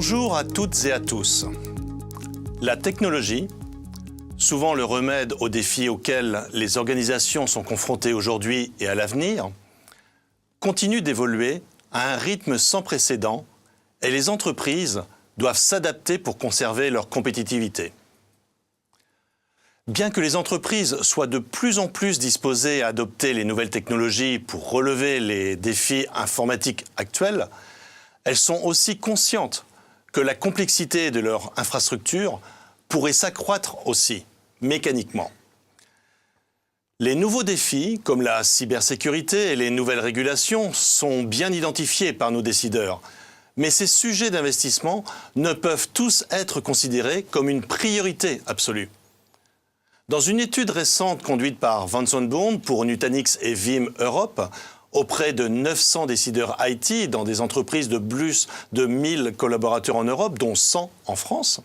Bonjour à toutes et à tous. La technologie, souvent le remède aux défis auxquels les organisations sont confrontées aujourd'hui et à l'avenir, continue d'évoluer à un rythme sans précédent et les entreprises doivent s'adapter pour conserver leur compétitivité. Bien que les entreprises soient de plus en plus disposées à adopter les nouvelles technologies pour relever les défis informatiques actuels, elles sont aussi conscientes que la complexité de leur infrastructure pourrait s'accroître aussi, mécaniquement. Les nouveaux défis, comme la cybersécurité et les nouvelles régulations, sont bien identifiés par nos décideurs. Mais ces sujets d'investissement ne peuvent tous être considérés comme une priorité absolue. Dans une étude récente conduite par Van Sonneborn pour Nutanix et Veeam Europe, auprès de 900 décideurs IT dans des entreprises de plus de 1000 collaborateurs en Europe, dont 100 en France,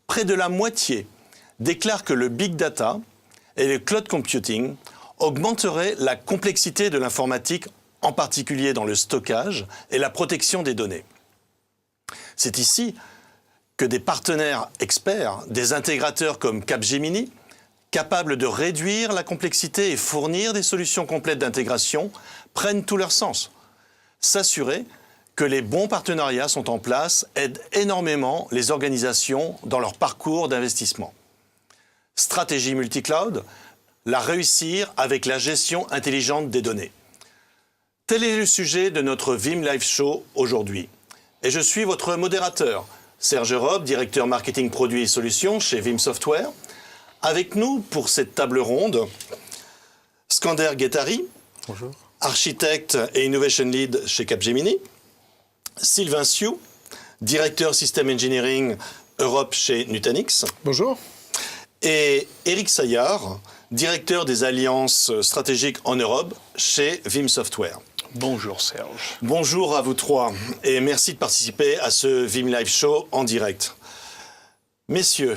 près de la moitié déclarent que le big data et le cloud computing augmenteraient la complexité de l'informatique, en particulier dans le stockage et la protection des données. C'est ici que des partenaires experts, des intégrateurs comme Capgemini, capables de réduire la complexité et fournir des solutions complètes d'intégration, prennent tout leur sens. S'assurer que les bons partenariats sont en place aide énormément les organisations dans leur parcours d'investissement. Stratégie multi-cloud, la réussir avec la gestion intelligente des données. Tel est le sujet de notre Veeam Live Show aujourd'hui. Et je suis votre modérateur, Serge Rob, directeur marketing produits et solutions chez Veeam Software. Avec nous pour cette table ronde, Skander Guettari, bonjour, architecte et innovation lead chez Capgemini, Sylvain Sioux, directeur System Engineering Europe chez Nutanix. Bonjour. Et Eric Saillard, directeur des alliances stratégiques en Europe chez Veeam Software. Bonjour Serge. Bonjour à vous trois et merci de participer à ce Veeam Live Show en direct. Messieurs,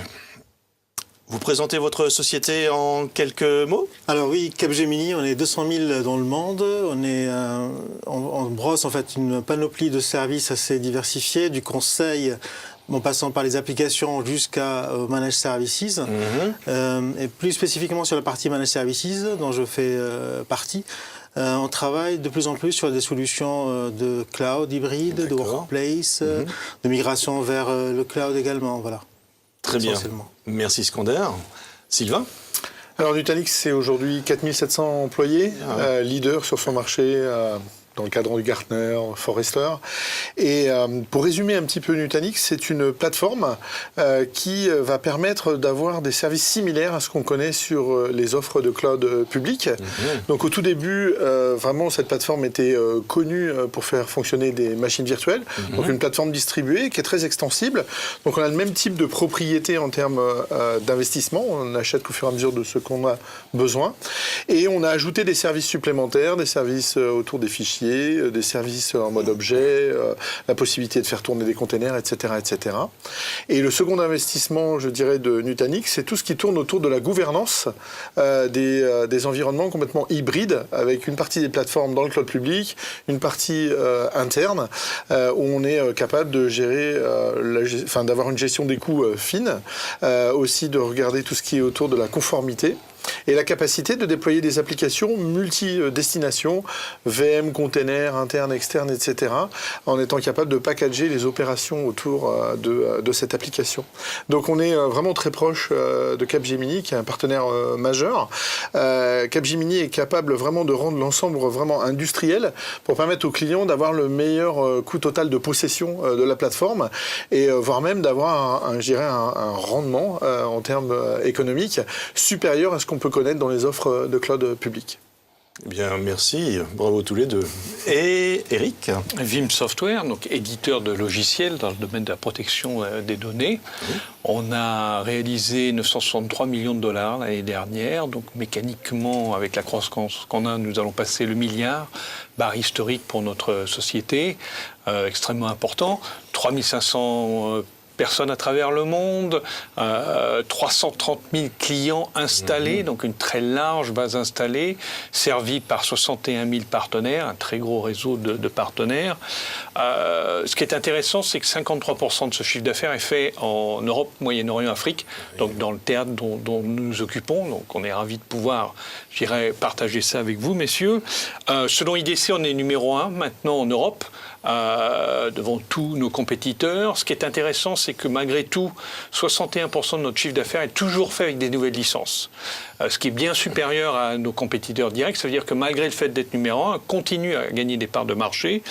vous présentez votre société en quelques mots? Alors oui, Capgemini, on est 200 000 dans le monde. On brosse en fait une panoplie de services assez diversifiés, du conseil en passant par les applications jusqu'à Managed Services. Et plus spécifiquement sur la partie Managed Services, dont je fais partie, on travaille de plus en plus sur des solutions de cloud hybride, de workplace, de migration vers le cloud également. Voilà. Très bien. Merci Skander. Sylvain? Alors Nutanix, c'est aujourd'hui 4700 employés, leader sur son marché dans le cadre du Gartner, Forrester. Et pour résumer un petit peu Nutanix, c'est une plateforme qui va permettre d'avoir des services similaires à ce qu'on connaît sur les offres de cloud public. Donc au tout début, vraiment cette plateforme était connue pour faire fonctionner des machines virtuelles. Donc une plateforme distribuée qui est très extensible. Donc on a le même type de propriété en termes d'investissement. On achète au fur et à mesure de ce qu'on a besoin. Et on a ajouté des services supplémentaires, des services autour des fichiers, des services en mode objet, la possibilité de faire tourner des containers, etc., etc. Et le second investissement, je dirais, de Nutanix, c'est tout ce qui tourne autour de la gouvernance des environnements complètement hybrides, avec une partie des plateformes dans le cloud public, une partie interne, où on est capable de gérer, d'avoir une gestion des coûts fine, aussi de regarder tout ce qui est autour de la conformité, et la capacité de déployer des applications multi-destinations, VM, containers, internes, externes, etc., en étant capable de packager les opérations autour de cette application. Donc on est vraiment très proche de Capgemini, qui est un partenaire majeur. Capgemini est capable vraiment de rendre l'ensemble vraiment industriel pour permettre aux clients d'avoir le meilleur coût total de possession de la plateforme et voire même d'avoir un rendement en termes économiques supérieur à ce qu'on peut connaître dans les offres de cloud public. Eh bien, merci. Bravo tous les deux. Et Eric? Veeam Software, donc éditeur de logiciels dans le domaine de la protection des données. On a réalisé 963 millions de dollars l'année dernière. Donc mécaniquement, avec la croissance qu'on a, nous allons passer le milliard, barre historique pour notre société, extrêmement important. 3500 personnes à travers le monde, 330 000 clients installés, donc une très large base installée, servie par 61 000 partenaires, un très gros réseau de partenaires. Ce qui est intéressant, c'est que 53% de ce chiffre d'affaires est fait en Europe, Moyen-Orient, Afrique, donc dans le théâtre dont nous nous occupons. Donc on est ravis de pouvoir, je dirais, partager ça avec vous, messieurs. Selon IDC, on est numéro 1 maintenant en Europe, devant tous nos compétiteurs. Ce qui est intéressant, c'est que malgré tout, 61% de notre chiffre d'affaires est toujours fait avec des nouvelles licences. Ce qui est bien supérieur à nos compétiteurs directs. Ça veut dire que malgré le fait d'être numéro 1, on continue à gagner des parts de marché.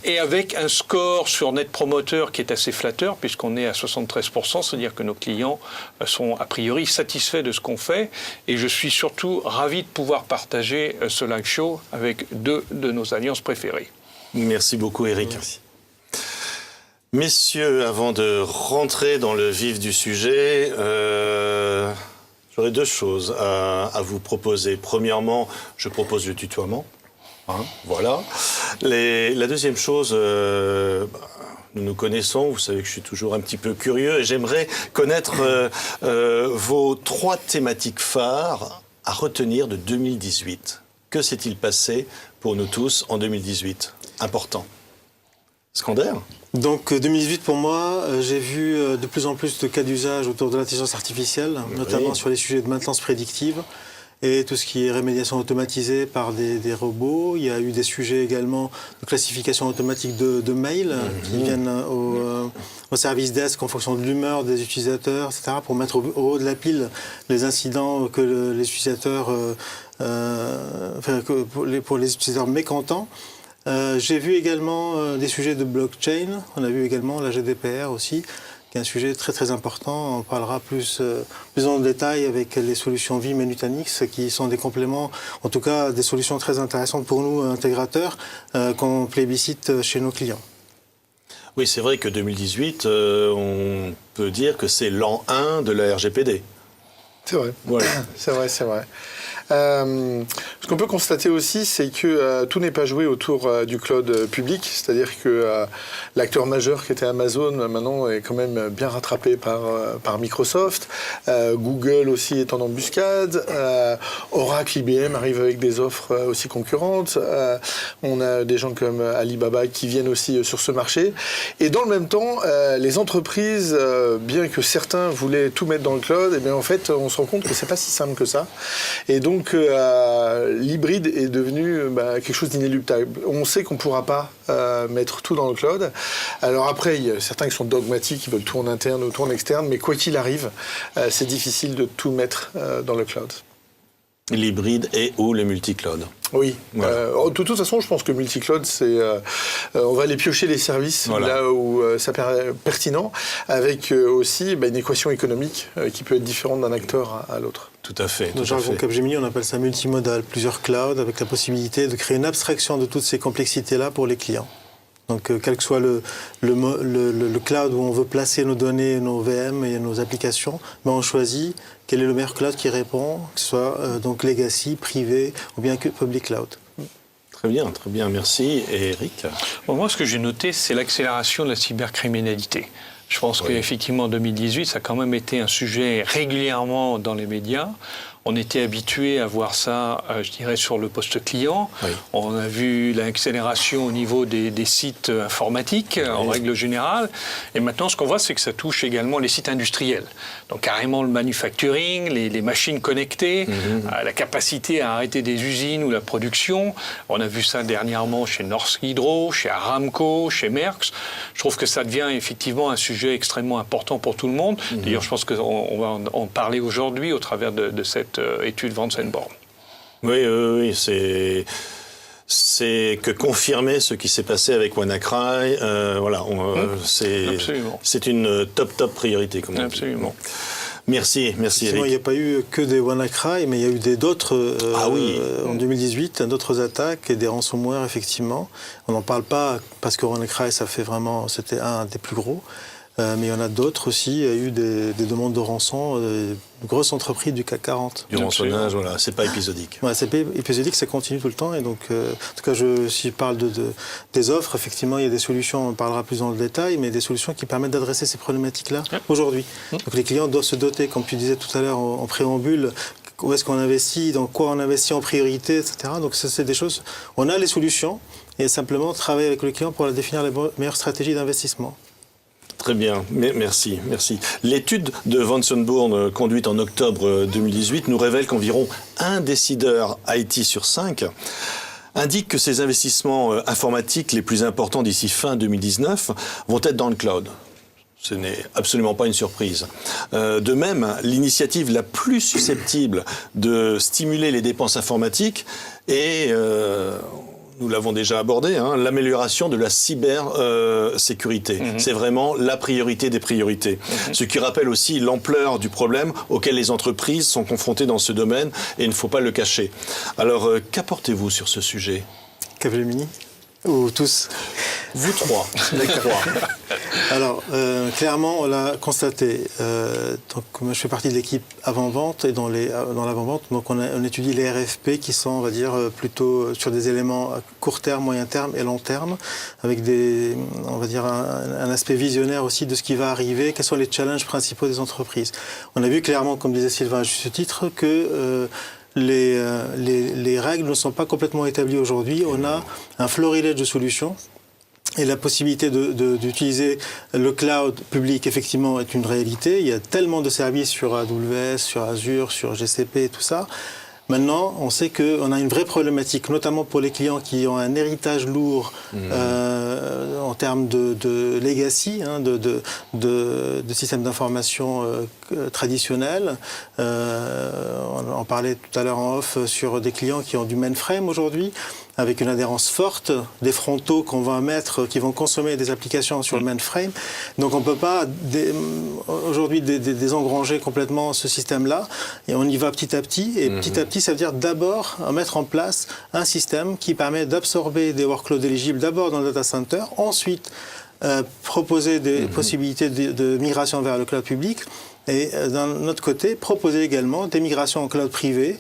Et avec un score sur Net Promoter qui est assez flatteur, puisqu'on est à 73%, c'est-à-dire que nos clients sont a priori satisfaits de ce qu'on fait. Et je suis surtout ravi de pouvoir partager ce live show avec 2 de nos alliances préférées. Merci beaucoup, Eric. Merci. Messieurs, avant de rentrer dans le vif du sujet, j'aurais 2 choses à vous proposer. Premièrement, je propose le tutoiement. Voilà. La deuxième chose, nous nous connaissons, vous savez que je suis toujours un petit peu curieux, et j'aimerais connaître vos 3 thématiques phares à retenir de 2018. Que s'est-il passé pour nous tous en 2018 ? Important. Scander ? Donc 2018 pour moi, j'ai vu de plus en plus de cas d'usage autour de l'intelligence artificielle, notamment sur les sujets de maintenance prédictive et tout ce qui est rémédiation automatisée par des robots. Il y a eu des sujets également de classification automatique de mails qui viennent au service desk en fonction de l'humeur des utilisateurs, etc., pour mettre au haut de la pile les incidents que les utilisateurs, pour les utilisateurs mécontents. J'ai vu également des sujets de blockchain. On a vu également la GDPR aussi, qui est un sujet très très important. On parlera plus en détail avec les solutions Vim et Nutanix, qui sont des compléments, en tout cas des solutions très intéressantes pour nous, intégrateurs, qu'on plébiscite chez nos clients. Oui, c'est vrai que 2018, on peut dire que c'est l'an 1 de la RGPD. C'est vrai. Voilà. C'est vrai, c'est vrai. Ce qu'on peut constater aussi, c'est que tout n'est pas joué autour du cloud public, c'est-à-dire que l'acteur majeur qui était Amazon maintenant est quand même bien rattrapé par Microsoft. Google aussi est en embuscade. Oracle, IBM arrive avec des offres aussi concurrentes. On a des gens comme Alibaba qui viennent aussi sur ce marché. Et dans le même temps, les entreprises, bien que certains voulaient tout mettre dans le cloud, et bien en fait, on se rend compte que c'est pas si simple que ça. Et donc l'hybride est devenu quelque chose d'inéluctable. On sait qu'on ne pourra pas mettre tout dans le cloud. Alors après, il y a certains qui sont dogmatiques, qui veulent tout en interne ou tout en externe, mais quoi qu'il arrive, c'est difficile de tout mettre dans le cloud. L'hybride et ou le multi-cloud. Oui. Voilà. De toute façon, je pense que multi-cloud, c'est, on va aller piocher les services là où ça paraît pertinent, avec aussi une équation économique qui peut être différente d'un acteur à l'autre. Tout à fait. Dans le jargon Capgemini, on appelle ça multimodal, plusieurs clouds, avec la possibilité de créer une abstraction de toutes ces complexités-là pour les clients. Donc, quel que soit le cloud où on veut placer nos données, nos VM et nos applications, on choisit quel est le meilleur cloud qui répond, que ce soit donc legacy, privé ou bien que public cloud. Très bien, merci. Et Eric ? Bon, moi, ce que j'ai noté, c'est l'accélération de la cybercriminalité. Je pense qu'effectivement, en 2018, ça a quand même été un sujet régulièrement dans les médias. On était habitué à voir ça, je dirais, sur le poste client. Oui. On a vu l'accélération au niveau des sites informatiques, en règle générale. Et maintenant, ce qu'on voit, c'est que ça touche également les sites industriels. Donc, carrément, le manufacturing, les machines connectées, la capacité à arrêter des usines ou la production. On a vu ça dernièrement chez Norsk Hydro, chez Aramco, chez Maersk. Je trouve que ça devient effectivement un sujet extrêmement important pour tout le monde. D'ailleurs, je pense qu'on va en parler aujourd'hui au travers de cette étude Van Senborn. Oui, c'est que confirmer ce qui s'est passé avec WannaCry. C'est une top priorité. Comme Absolument. Merci Eric. Il n'y a pas eu que des WannaCry, mais il y a eu d'autres en 2018, d'autres attaques et des ransomware, effectivement. On n'en parle pas parce que WannaCry, c'était un des plus gros. mais il y en a d'autres aussi. Il y a eu des demandes de rançon, de grosses entreprises du CAC 40. Du rançonnage, voilà, c'est pas épisodique. Ouais, c'est pas épisodique, ça continue tout le temps. Et donc, en tout cas, si je parle des offres, effectivement, il y a des solutions, on parlera plus dans le détail, mais des solutions qui permettent d'adresser ces problématiques-là aujourd'hui. Donc les clients doivent se doter, comme tu disais tout à l'heure en préambule, où est-ce qu'on investit, dans quoi on investit en priorité, etc. Donc ça, c'est des choses, on a les solutions, et simplement travailler avec le client pour définir les meilleures stratégies d'investissement. Très bien, merci. L'étude de Von Sonneborn, conduite en octobre 2018, nous révèle qu'environ un décideur IT sur 5 indique que ces investissements informatiques les plus importants d'ici fin 2019 vont être dans le cloud. Ce n'est absolument pas une surprise. De même, l'initiative la plus susceptible de stimuler les dépenses informatiques est, nous l'avons déjà abordé, l'amélioration de la cybersécurité. C'est vraiment la priorité des priorités. Ce qui rappelle aussi l'ampleur du problème auquel les entreprises sont confrontées dans ce domaine, et il ne faut pas le cacher. Alors, qu'apportez-vous sur ce sujet ? Capgemini ? Ou tous? Vous trois. Alors, clairement, on l'a constaté. Donc, moi, je fais partie de l'équipe avant-vente et dans l'avant-vente, donc on étudie les RFP qui sont, on va dire, plutôt sur des éléments à court terme, moyen terme et long terme, avec on va dire, un aspect visionnaire aussi de ce qui va arriver, quels sont les challenges principaux des entreprises. On a vu clairement, comme disait Sylvain à juste titre, que les règles ne sont pas complètement établies aujourd'hui. On a un florilège de solutions. Et la possibilité d'utiliser le cloud public, effectivement, est une réalité. Il y a tellement de services sur AWS, sur Azure, sur GCP et tout ça. Maintenant, on sait qu'on a une vraie problématique, notamment pour les clients qui ont un héritage lourd en termes de legacy, de systèmes d'information traditionnels. On parlait tout à l'heure en off sur des clients qui ont du mainframe aujourd'hui, avec une adhérence forte, des frontaux qu'on va mettre, qui vont consommer des applications sur le mainframe. Donc on ne peut pas aujourd'hui désengranger complètement ce système-là, et on y va petit à petit. Et petit à petit, ça veut dire d'abord mettre en place un système qui permet d'absorber des workloads éligibles d'abord dans le data center, ensuite proposer des possibilités de migration vers le cloud public, et d'un autre côté, proposer également des migrations en cloud privé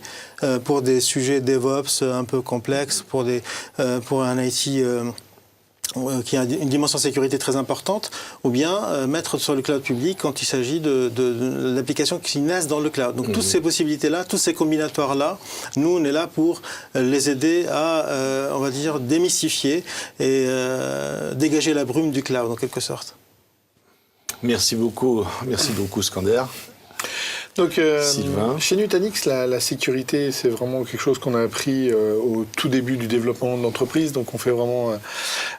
pour des sujets DevOps un peu complexes, pour un IT qui a une dimension sécurité très importante, ou bien mettre sur le cloud public quand il s'agit d'applications qui naissent dans le cloud. Donc toutes ces possibilités-là, tous ces combinatoires-là, nous on est là pour les aider à, on va dire, démystifier et dégager la brume du cloud en quelque sorte. Merci beaucoup Skander. Donc, chez Nutanix, la sécurité, c'est vraiment quelque chose qu'on a appris au tout début du développement de l'entreprise. Donc, on fait vraiment,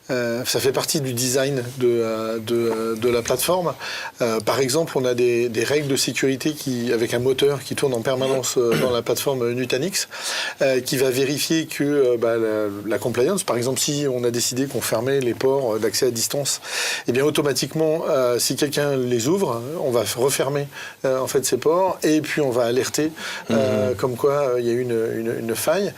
ça fait partie du design de la plateforme. Par exemple, on a des règles de sécurité avec un moteur qui tourne en permanence dans la plateforme Nutanix, qui va vérifier que la compliance, par exemple, si on a décidé qu'on fermait les ports d'accès à distance, eh bien automatiquement, si quelqu'un les ouvre, on va refermer en fait ces ports. Et puis on va alerter comme quoi il y a une faille.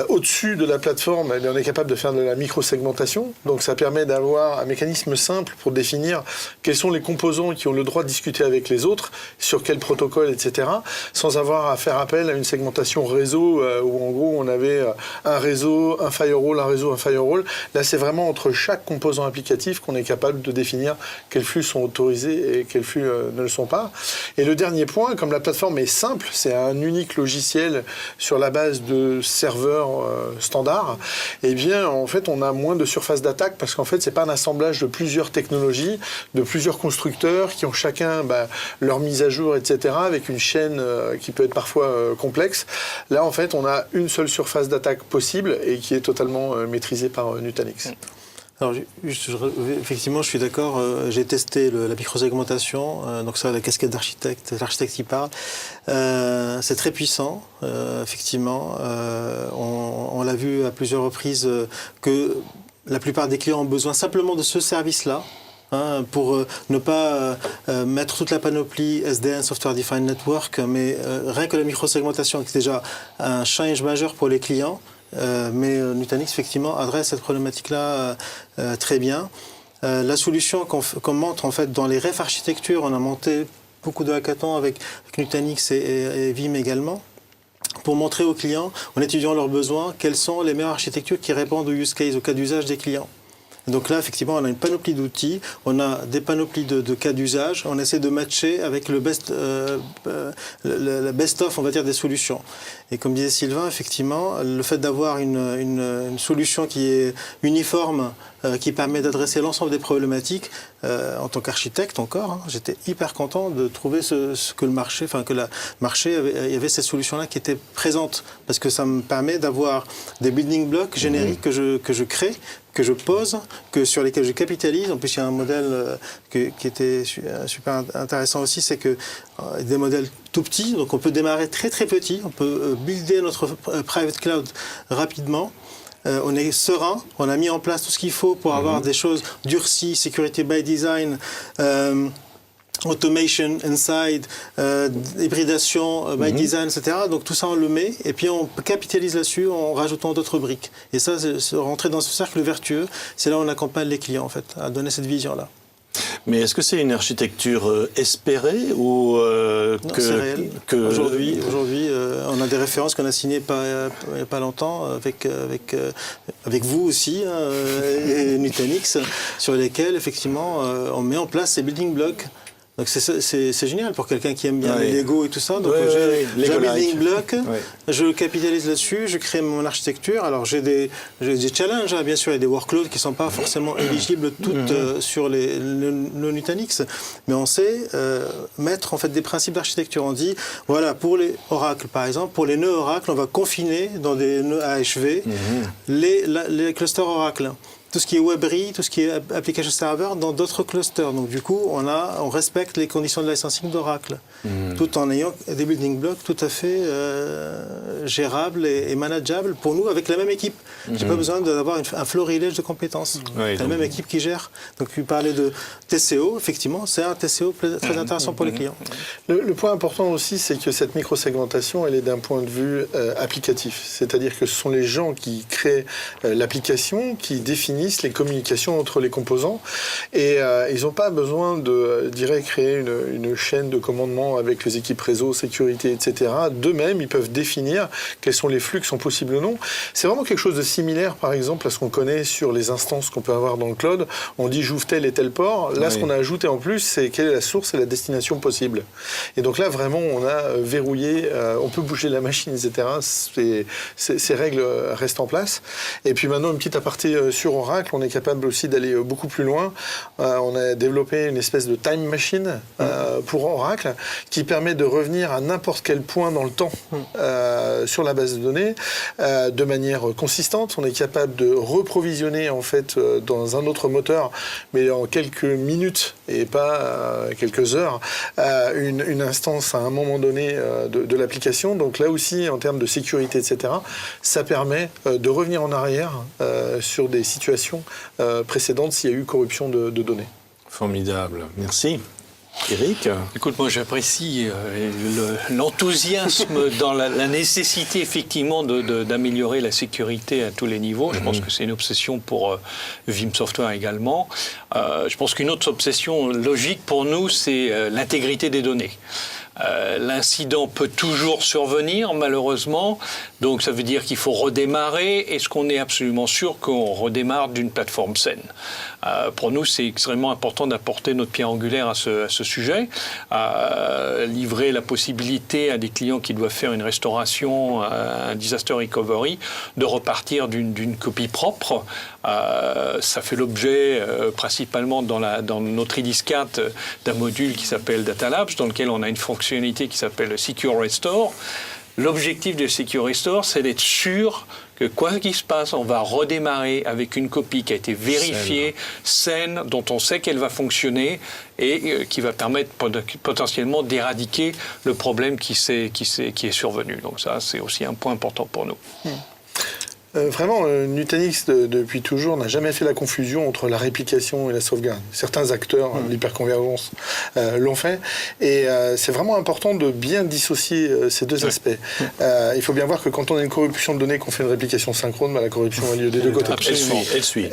Au-dessus de la plateforme, on est capable de faire de la micro-segmentation. Donc ça permet d'avoir un mécanisme simple pour définir quels sont les composants qui ont le droit de discuter avec les autres, sur quel protocole, etc. Sans avoir à faire appel à une segmentation réseau où en gros on avait un réseau, un firewall, un réseau, un firewall. Là c'est vraiment entre chaque composant applicatif qu'on est capable de définir quels flux sont autorisés et quels flux ne le sont pas. Et le dernier point, comme la plateforme est simple, c'est un unique logiciel sur la base de serveurs standards, eh bien, en fait, on a moins de surface d'attaque parce qu'en fait, c'est pas un assemblage de plusieurs technologies, de plusieurs constructeurs qui ont chacun leur mise à jour, etc., avec une chaîne qui peut être parfois complexe. Là, en fait, on a une seule surface d'attaque possible et qui est totalement maîtrisée par Nutanix. Alors, effectivement, je suis d'accord. J'ai testé la microsegmentation, donc ça, la casquette d'architecte, l'architecte qui parle. C'est très puissant, effectivement. On l'a vu à plusieurs reprises que la plupart des clients ont besoin simplement de ce service-là. Pour ne pas mettre toute la panoplie SDN, Software Defined Network, mais rien que la microsegmentation, qui est déjà un change majeur pour les clients. Mais Nutanix, effectivement, adresse cette problématique-là très bien. La solution qu'on montre en fait dans les ref architectures, on a monté beaucoup de hackathons avec Nutanix et Vim également, pour montrer aux clients, en étudiant leurs besoins, quelles sont les meilleures architectures qui répondent aux use cases, aux cas d'usage des clients. Donc là, effectivement, on a une panoplie d'outils, on a des panoplies de cas d'usage, on essaie de matcher avec le best-of, on va dire, des solutions. Et comme disait Sylvain, effectivement, le fait d'avoir une solution qui est uniforme, qui permet d'adresser l'ensemble des problématiques, en tant qu'architecte encore, j'étais hyper content de trouver que le marché, enfin que le marché il y avait cette solution-là qui était présente, parce que ça me permet d'avoir des building blocks génériques que je crée, que je pose, sur lesquels je capitalise. En plus, il y a un modèle qui était super intéressant aussi, c'est que des modèles tout petits, donc on peut démarrer très très petit, on peut builder notre private cloud rapidement. On est serein, on a mis en place tout ce qu'il faut pour avoir des choses durcies, sécurité by design, automation inside, hybridation by design, etc. Donc tout ça on le met et puis on capitalise là-dessus en rajoutant d'autres briques. Et ça, c'est rentrer dans ce cercle vertueux, c'est là où on accompagne les clients en fait, à donner cette vision-là. Mais est-ce que c'est une architecture espérée ou Non, c'est réel. Aujourd'hui, on a des références qu'on a signées il n'y a pas longtemps avec vous aussi et Nutanix, sur lesquelles effectivement on met en place ces building blocks. Donc c'est génial pour quelqu'un qui aime bien les Lego et tout ça. Donc j'ai un building block, je capitalise là-dessus, je crée mon architecture. Alors j'ai des challenges, bien sûr, il y a des workloads qui ne sont pas forcément éligibles toutes sur le Nutanix, mais on sait mettre en fait des principes d'architecture. On dit, voilà, pour les Oracle par exemple, pour les nœuds Oracle, on va confiner dans des nœuds AHV les clusters Oracle. Tout ce qui est WebRI, tout ce qui est Application Server dans d'autres clusters. Donc du coup, on respecte les conditions de licensing d'Oracle, tout en ayant des building blocks tout à fait gérables et manageables pour nous avec la même équipe. J'ai pas besoin d'avoir un florilège de compétences. C'est la même équipe qui gère. Donc tu parlais de TCO, effectivement, c'est un TCO très intéressant pour les clients. Le point important aussi, c'est que cette micro-segmentation, elle est d'un point de vue applicatif. C'est-à-dire que ce sont les gens qui créent l'application, qui définissent les communications entre les composants et ils n'ont pas besoin de créer une chaîne de commandement avec les équipes réseau, sécurité, etc. D'eux-mêmes, ils peuvent définir quels sont les flux qui sont possibles ou non. C'est vraiment quelque chose de similaire, par exemple, à ce qu'on connaît sur les instances qu'on peut avoir dans le cloud. On dit j'ouvre tel et tel port. Là, ce qu'on a ajouté en plus, c'est quelle est la source et la destination possible. Et donc là, vraiment, on a verrouillé, on peut bouger la machine, etc. Ces règles restent en place. Et puis maintenant, une petite aparté sur Oracle. On est capable aussi d'aller beaucoup plus loin. On a développé une espèce de time machine pour Oracle qui permet de revenir à n'importe quel point dans le temps sur la base de données de manière consistante. On est capable de reprovisionner en fait dans un autre moteur, mais en quelques minutes et pas quelques heures, une instance à un moment donné de l'application. Donc là aussi, en termes de sécurité, etc., ça permet de revenir en arrière sur des situations précédentes s'il y a eu corruption de données. Formidable, merci. Eric ? Écoute, moi j'apprécie l'enthousiasme dans la nécessité effectivement d'améliorer la sécurité à tous les niveaux. Je pense que c'est une obsession pour Vim Software également. Je pense qu'une autre obsession logique pour nous, c'est l'intégrité des données. L'incident peut toujours survenir, malheureusement. Donc, ça veut dire qu'il faut redémarrer. Est-ce qu'on est absolument sûr qu'on redémarre d'une plateforme saine ? Pour nous, c'est extrêmement important d'apporter notre pierre angulaire à ce sujet. Livrer la possibilité à des clients qui doivent faire une restauration, un disaster recovery, de repartir d'une copie propre. Ça fait l'objet principalement dans notre IDIS 4 d'un module qui s'appelle Data Labs, dans lequel on a une fonctionnalité qui s'appelle Secure Restore. L'objectif de Secure Restore, c'est d'être sûr que quoi qu'il se passe, on va redémarrer avec une copie qui a été vérifiée, saine, dont on sait qu'elle va fonctionner et qui va permettre potentiellement d'éradiquer le problème qui est survenu. Donc ça, c'est aussi un point important pour nous. Vraiment, Nutanix, depuis toujours, n'a jamais fait la confusion entre la réplication et la sauvegarde. Certains acteurs de l'hyperconvergence l'ont fait. Et c'est vraiment important de bien dissocier ces deux aspects. Il faut bien voir que quand on a une corruption de données, qu'on fait une réplication synchrone, la corruption a lieu des deux côtés. Absolument. Elle suit.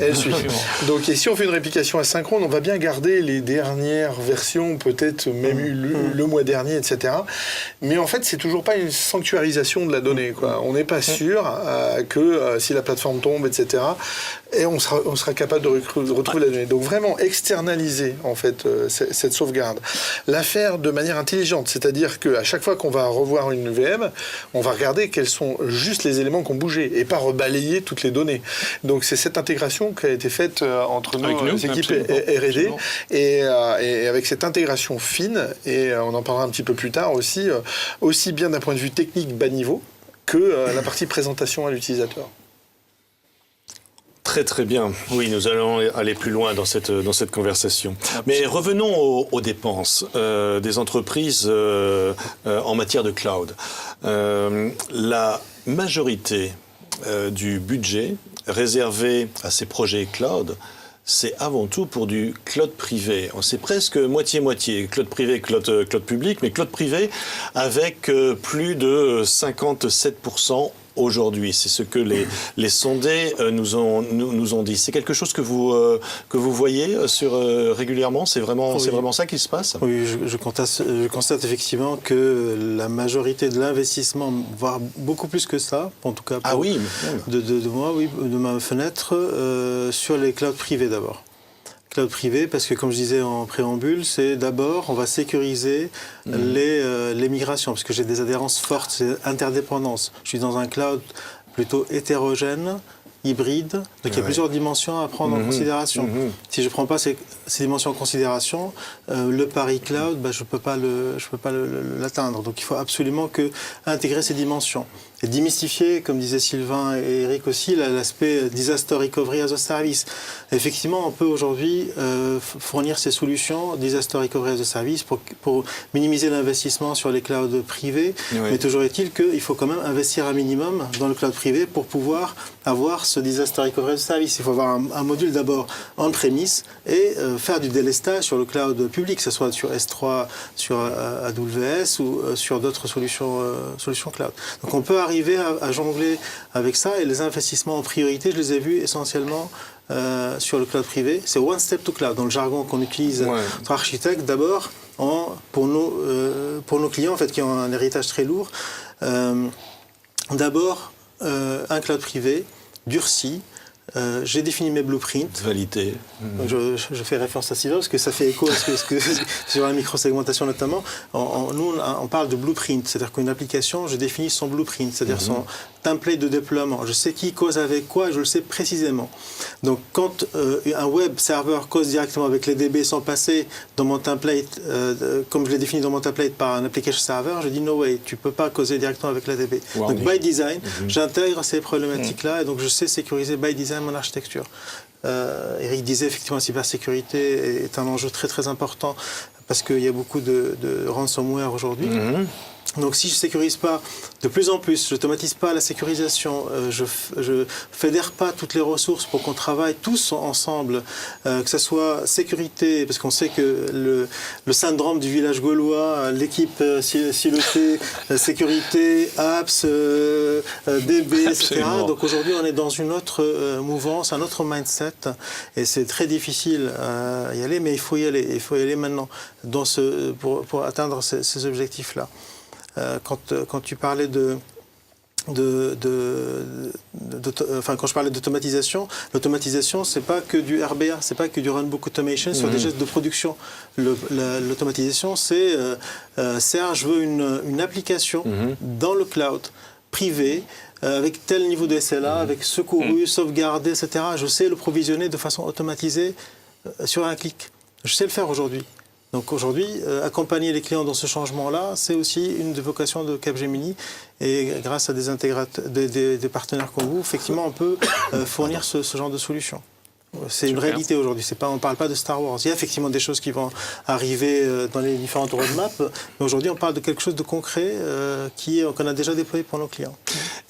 Donc, et si on fait une réplication asynchrone, on va bien garder les dernières versions, peut-être même le mois dernier, etc. Mais en fait, c'est toujours pas une sanctuarisation de la donnée, quoi. On n'est pas sûr que si la plateforme tombe, etc., et on sera capable de retrouver la donnée. Donc vraiment externaliser en fait cette sauvegarde. La faire de manière intelligente, c'est-à-dire qu'à chaque fois qu'on va revoir une VM, on va regarder quels sont juste les éléments qui ont bougé et pas rebalayer toutes les données. Donc c'est cette intégration qui a été faite entre nos équipes R&D et avec cette intégration fine, et on en parlera un petit peu plus tard aussi bien d'un point de vue technique bas niveau que la partie présentation à l'utilisateur. Très très bien. Oui, nous allons aller plus loin dans cette conversation. Mais revenons aux dépenses des entreprises en matière de cloud. La majorité du budget réservé à ces projets cloud, c'est avant tout pour du cloud privé. C'est presque moitié-moitié, cloud privé, cloud public, mais cloud privé avec plus de 57% aujourd'hui. C'est ce que les sondés nous ont dit. C'est quelque chose que vous voyez régulièrement. C'est vraiment ça qui se passe. Oui, je constate effectivement que la majorité de l'investissement, voire beaucoup plus que ça, en tout cas pour, de ma fenêtre, sur les clouds privés d'abord. Cloud privé, parce que comme je disais en préambule, c'est d'abord, on va sécuriser les migrations, parce que j'ai des adhérences fortes, c'est interdépendance. Je suis dans un cloud plutôt hétérogène, hybride, donc il y a plusieurs dimensions à prendre en considération. Si je ne prends pas ces dimensions en considération, le pari cloud, je ne peux pas l'atteindre. Donc il faut absolument intégrer ces dimensions. Et démystifier, comme disaient Sylvain et Eric aussi, l'aspect disaster recovery as a service. Effectivement, on peut aujourd'hui fournir ces solutions disaster recovery as a service pour minimiser l'investissement sur les clouds privés. Mais toujours est-il qu'il faut quand même investir un minimum dans le cloud privé pour pouvoir avoir ce disaster recovery as a service. Il faut avoir un module d'abord on-premise et faire du délestage sur le cloud public, que ce soit sur S3, sur AWS ou sur d'autres solutions cloud. Donc on peut arriver à jongler avec ça, et les investissements en priorité, je les ai vus essentiellement sur le cloud privé. C'est one step to cloud, dans le jargon qu'on utilise entre architectes, d'abord pour nos clients en fait, qui ont un héritage très lourd. D'abord, un cloud privé durci. J'ai défini mes blueprints. Validé. Je fais référence à Sylvain parce que ça fait écho à ce que sur la microsegmentation notamment. Nous, on parle de blueprint, c'est-à-dire qu'une application, je définis son blueprint, c'est-à-dire son template de déploiement. Je sais qui cause avec quoi et je le sais précisément. Donc, quand un web serveur cause directement avec les DB sans passer dans mon template, comme je l'ai défini dans mon template par un application server, je dis no way, tu peux pas causer directement avec la DB. Donc, by design, j'intègre ces problématiques-là et donc je sais sécuriser by design mon architecture. Eric disait effectivement la cybersécurité est un enjeu très très important parce qu'il y a beaucoup de ransomware aujourd'hui. Donc si je ne sécurise pas de plus en plus, je n'automatise pas la sécurisation, je fédère pas toutes les ressources pour qu'on travaille tous ensemble, que ce soit sécurité, parce qu'on sait que le syndrome du village gaulois, l'équipe silotée, sécurité, apps, DB, etc. Donc aujourd'hui on est dans une autre mouvance, un autre mindset, et c'est très difficile à y aller, mais il faut y aller maintenant pour atteindre ces objectifs-là. Quand tu parlais quand je parlais d'automatisation, l'automatisation, c'est pas que du RBA, c'est pas que du runbook automation sur des gestes de production. L'automatisation, c'est Serge, je veux une application dans le cloud privé avec tel niveau de SLA, avec secouru, sauvegardé, etc. Je sais le provisionner de façon automatisée sur un clic. Je sais le faire aujourd'hui. Donc aujourd'hui, accompagner les clients dans ce changement-là, c'est aussi une des vocations de Capgemini. Et grâce à des partenaires comme vous, effectivement, on peut fournir ce genre de solution. C'est une réalité aujourd'hui. On ne parle pas de Star Wars. Il y a effectivement des choses qui vont arriver dans les différentes roadmaps, mais aujourd'hui, on parle de quelque chose de concret qu'on a déjà déployé pour nos clients.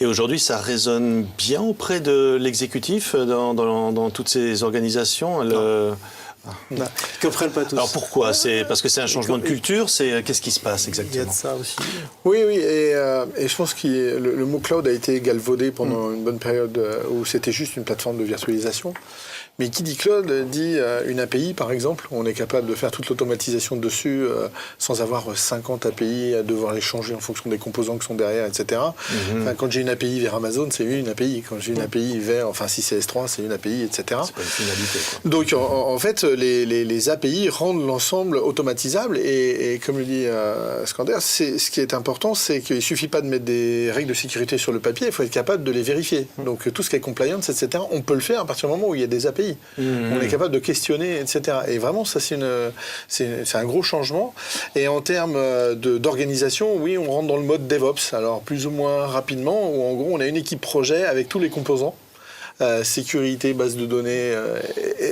Et aujourd'hui, ça résonne bien auprès de l'exécutif dans toutes ces organisations. Ils ne comprennent pas tous. Alors pourquoi? C'est parce que c'est un changement de culture? Qu'est-ce qui se passe exactement? Il y a de ça aussi. Oui, et je pense que le mot cloud a été galvaudé pendant une bonne période où c'était juste une plateforme de virtualisation. Mais qui dit cloud dit une API, par exemple. On est capable de faire toute l'automatisation dessus sans avoir 50 API à devoir les changer en fonction des composants qui sont derrière, etc. Enfin, quand j'ai une API vers Amazon, c'est une API. Quand j'ai une API vers, si c'est S3, c'est une API, etc. C'est pas une finalité, quoi. Donc, en fait, les API rendent l'ensemble automatisable. Et comme le dit Skander, ce qui est important, c'est qu'il ne suffit pas de mettre des règles de sécurité sur le papier, il faut être capable de les vérifier. Donc, tout ce qui est compliance, etc., on peut le faire à partir du moment où il y a des API. On est capable de questionner, etc. Et vraiment, ça, c'est un gros changement. Et en termes d'organisation, oui, on rentre dans le mode DevOps. Alors, plus ou moins rapidement, où en gros, on a une équipe projet avec tous les composants. Sécurité, base de données,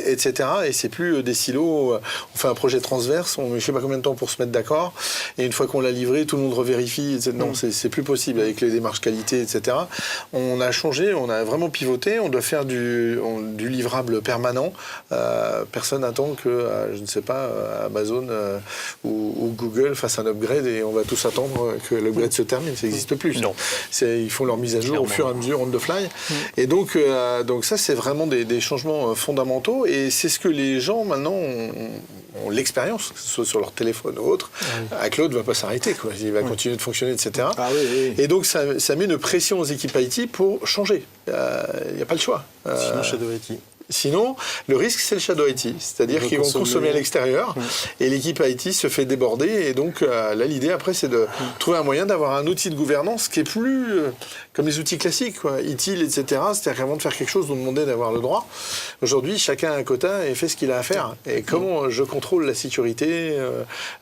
etc. Et c'est plus des silos. On fait un projet transverse, on met je sais pas combien de temps pour se mettre d'accord. Et une fois qu'on l'a livré, tout le monde revérifie. Etc. Non, c'est plus possible avec les démarches qualité, etc. On a changé, on a vraiment pivoté. On doit faire du livrable permanent. Personne n'attend que, je ne sais pas, Amazon ou Google fassent un upgrade et on va tous attendre que l'upgrade se termine. Ça n'existe plus. Non. Ils font leur mise à jour au fur et à mesure, on the fly. Et donc ça, c'est vraiment des changements fondamentaux et c'est ce que les gens, maintenant, ont l'expérience, que ce soit sur leur téléphone ou autre. Cloud ne va pas s'arrêter, quoi. Il va continuer de fonctionner, etc. Et donc, ça met une pression aux équipes IT pour changer. Il n'y a pas le choix. Sinon, Shadow IT. Sinon, le risque, c'est le Shadow IT. C'est-à-dire qu'ils vont consommer à l'extérieur et l'équipe IT se fait déborder. Et donc, là, l'idée, après, c'est de trouver un moyen d'avoir un outil de gouvernance qui est plus comme les outils classiques, quoi, ITIL, etc. C'est-à-dire qu'avant de faire quelque chose, on demandait d'avoir le droit. Aujourd'hui, chacun a un quota et fait ce qu'il a à faire. Et comment je contrôle la sécurité,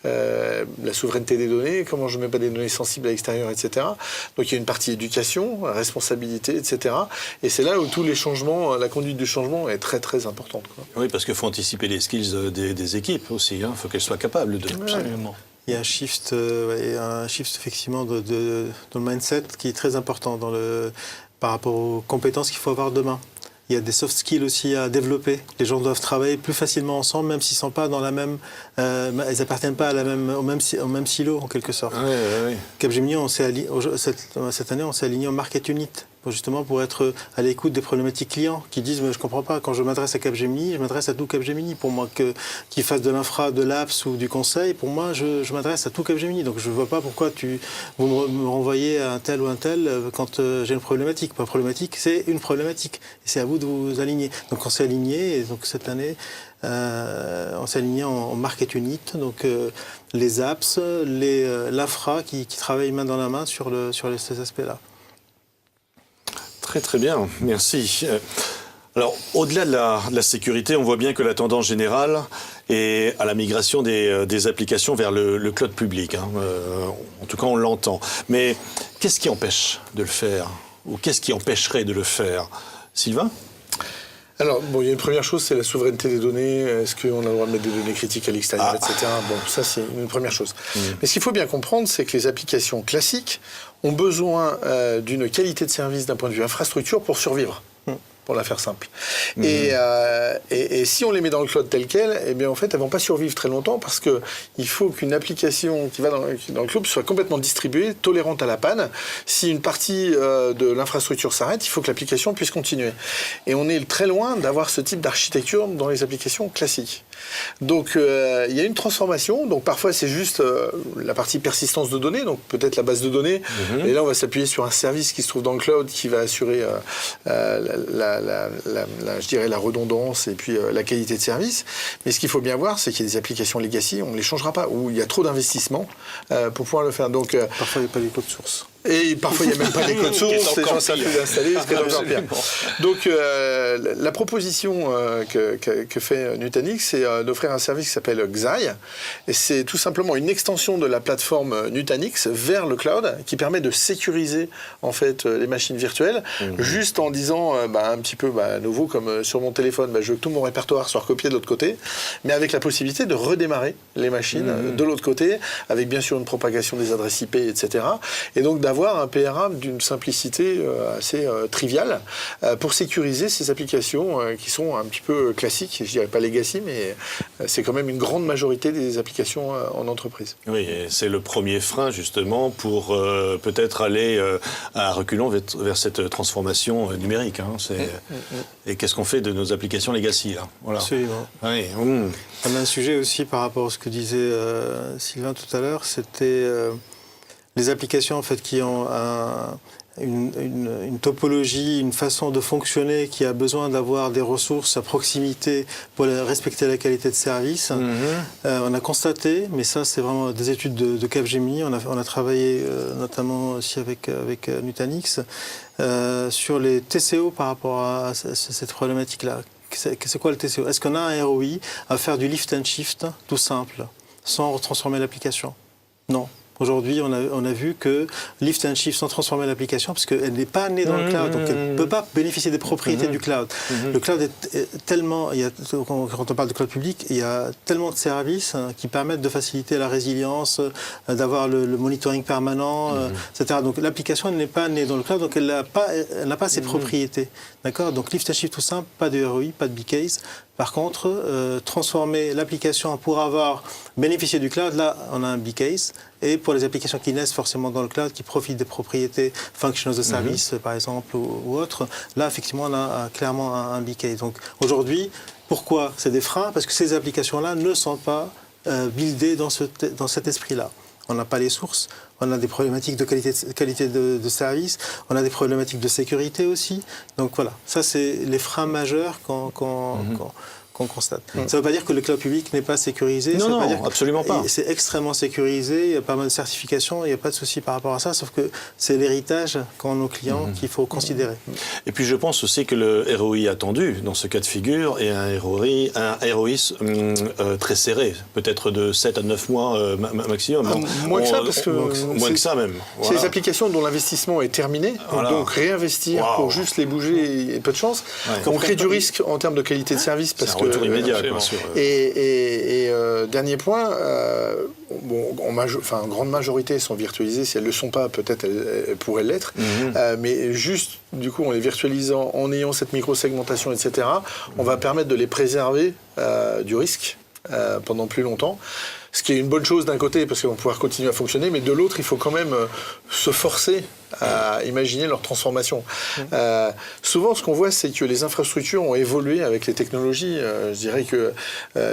la souveraineté des données, comment je ne mets pas des données sensibles à l'extérieur, etc. Donc, il y a une partie éducation, responsabilité, etc. Et c'est là où tous les changements, la conduite du changement est très très importante, quoi. Oui, parce qu'il faut anticiper les skills des équipes aussi. Il faut qu'elles soient capables de... Absolument. Il y a un shift effectivement de le mindset qui est très important par rapport aux compétences qu'il faut avoir demain. Il y a des soft skills aussi à développer. Les gens doivent travailler plus facilement ensemble, même s'ils ne sont pas dans la même... ils n'appartiennent pas au même silo, en quelque sorte. Oui. Capgemini, cette année, on s'est aligné en market unit, justement pour être à l'écoute des problématiques clients qui disent mais je ne comprends pas, quand je m'adresse à Capgemini, je m'adresse à tout Capgemini. Pour moi, qu'ils fassent de l'infra, de l'apps ou du conseil, pour moi, je m'adresse à tout Capgemini. Donc je ne vois pas pourquoi vous me renvoyez à un tel ou un tel quand j'ai une problématique. Pas problématique, c'est une problématique. Et c'est à vous de vous aligner. Donc on s'est aligné, et donc cette année, on s'est aligné en market unit, donc les apps, l'infra qui travaillent main dans la main sur ces aspects-là. Très très bien, merci. Alors, au-delà de la sécurité, on voit bien que la tendance générale est à la migration des applications vers le cloud public. En tout cas, on l'entend. Mais qu'est-ce qui empêche de le faire? Ou qu'est-ce qui empêcherait de le faire? Sylvain? Alors, il y a une première chose, c'est la souveraineté des données. Est-ce qu'on a le droit de mettre des données critiques à l'extérieur, etc. Bon, ça, c'est une première chose. Mais ce qu'il faut bien comprendre, c'est que les applications classiques ont besoin d'une qualité de service d'un point de vue infrastructure pour survivre. Pour la faire simple. Et si on les met dans le cloud tel quel, eh bien en fait, elles ne vont pas survivre très longtemps parce qu'il faut qu'une application qui va dans le cloud soit complètement distribuée, tolérante à la panne. Si une partie de l'infrastructure s'arrête, il faut que l'application puisse continuer. Et on est très loin d'avoir ce type d'architecture dans les applications classiques. Donc, il y a une transformation. Donc, parfois, c'est juste la partie persistance de données, donc peut-être la base de données. Et là, on va s'appuyer sur un service qui se trouve dans le cloud qui va assurer je dirais la redondance et puis la qualité de service. Mais ce qu'il faut bien voir, c'est qu'il y a des applications legacy, on ne les changera pas, où il y a trop d'investissements pour pouvoir le faire. Donc, parfois, il n'y a pas les codes sources. Et parfois, il n'y a même pas les codes sources, les gens savent plus l'installer, ce qui est encore pire. Donc, la proposition que fait Nutanix, c'est d'offrir un service qui s'appelle Xi. Et c'est tout simplement une extension de la plateforme Nutanix vers le cloud qui permet de sécuriser en fait les machines virtuelles, juste en disant un petit peu à nouveau comme sur mon téléphone, je veux que tout mon répertoire soit recopié de l'autre côté, mais avec la possibilité de redémarrer les machines de l'autre côté, avec bien sûr une propagation des adresses IP, etc. Et donc d'avoir un PRA d'une simplicité assez triviale pour sécuriser ces applications qui sont un petit peu classiques, je dirais pas legacy, mais c'est quand même une grande majorité des applications en entreprise. Oui, et c'est le premier frein justement pour peut-être aller à reculons vers cette transformation numérique. Hein. Et qu'est-ce qu'on fait de nos applications legacy là? Voilà. Absolument. Oui. On a un sujet aussi par rapport à ce que disait Sylvain tout à l'heure, c'était les applications en fait qui ont une topologie, une façon de fonctionner qui a besoin d'avoir des ressources à proximité pour respecter la qualité de service. On a constaté, mais ça c'est vraiment des études de Capgemini, on a travaillé notamment aussi avec Nutanix, sur les TCO par rapport à cette problématique-là. C'est quoi le TCO? Est-ce qu'on a un ROI à faire du lift and shift tout simple, sans transformer l'application? Non. Aujourd'hui, on a vu que lift and shift sans transformer l'application, parce qu'elle n'est pas née dans le cloud, donc elle ne peut pas bénéficier des propriétés du cloud. Le cloud est tellement, quand on parle de cloud public, il y a tellement de services qui permettent de faciliter la résilience, d'avoir le monitoring permanent, etc. Donc l'application n'est pas née dans le cloud, donc elle n'a pas ses propriétés. D'accord? Donc lift and shift tout simple, pas de ROI, pas de big-case. Par contre, transformer l'application pour avoir bénéficié du cloud, là, on a un big case. Et pour les applications qui naissent forcément dans le cloud, qui profitent des propriétés functions de service, par exemple, ou autres, là, effectivement, on a clairement un big case. Donc aujourd'hui, pourquoi c'est des freins? Parce que ces applications-là ne sont pas buildées dans cet esprit-là. On n'a pas les sources, on a des problématiques de qualité de service, on a des problématiques de sécurité aussi. Donc voilà, ça c'est les freins majeurs qu'on constate. Ça ne veut pas dire que le cloud public n'est pas sécurisé. Non, absolument pas. C'est extrêmement sécurisé, il y a pas mal de certifications, il n'y a pas de souci par rapport à ça, sauf que c'est l'héritage qu'ont nos clients qu'il faut considérer. Et puis je pense aussi que le ROI attendu dans ce cas de figure est un ROI très serré, peut-être de 7 à 9 mois maximum. Moins que ça, parce que moins que ça même. C'est les applications dont l'investissement est terminé, donc réinvestir pour juste les bouger et peu de chance. On crée du risque en termes de qualité de service parce que retour immédiat, bien sûr. Et dernier point, en grande majorité sont virtualisées. Si elles ne le sont pas, peut-être elles pourraient l'être. Mais juste, du coup, en les virtualisant, en ayant cette micro-segmentation, etc., on va permettre de les préserver du risque pendant plus longtemps. Ce qui est une bonne chose d'un côté, parce qu'on va pouvoir continuer à fonctionner, mais de l'autre, il faut quand même se forcer à imaginer leur transformation. Souvent, ce qu'on voit, c'est que les infrastructures ont évolué avec les technologies. Je dirais que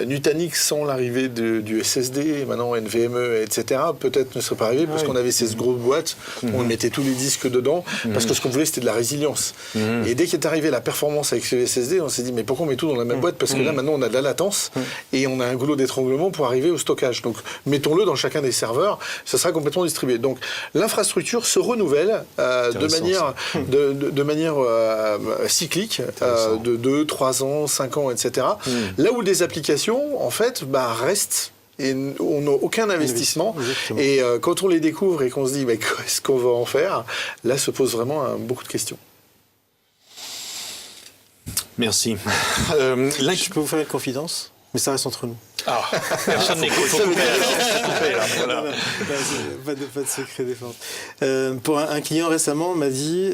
Nutanix, sans l'arrivée du SSD, maintenant NVMe, etc., peut-être ne serait pas arrivé parce qu'on avait ces grosses boîtes, on mettait tous les disques dedans, parce que ce qu'on voulait, c'était de la résilience. Et dès qu'est arrivée la performance avec ce SSD, on s'est dit, mais pourquoi on met tout dans la même boîte? Parce que là, maintenant, on a de la latence et on a un goulot d'étranglement pour arriver au stockage. Donc, mettons-le dans chacun des serveurs, ça sera complètement distribué. Donc, l'infrastructure se renouvelle de manière cyclique, de 2, 3 ans, 5 ans, etc. Là où des applications, en fait, restent et on n'a aucun investissement. Et quand on les découvre et qu'on se dit, mais qu'est-ce qu'on va en faire? Là se pose vraiment beaucoup de questions. Merci. Je peux vous faire une confidence, mais ça reste entre nous. Personne n'écoute. Pas de secret défense. Pour un client récemment m'a dit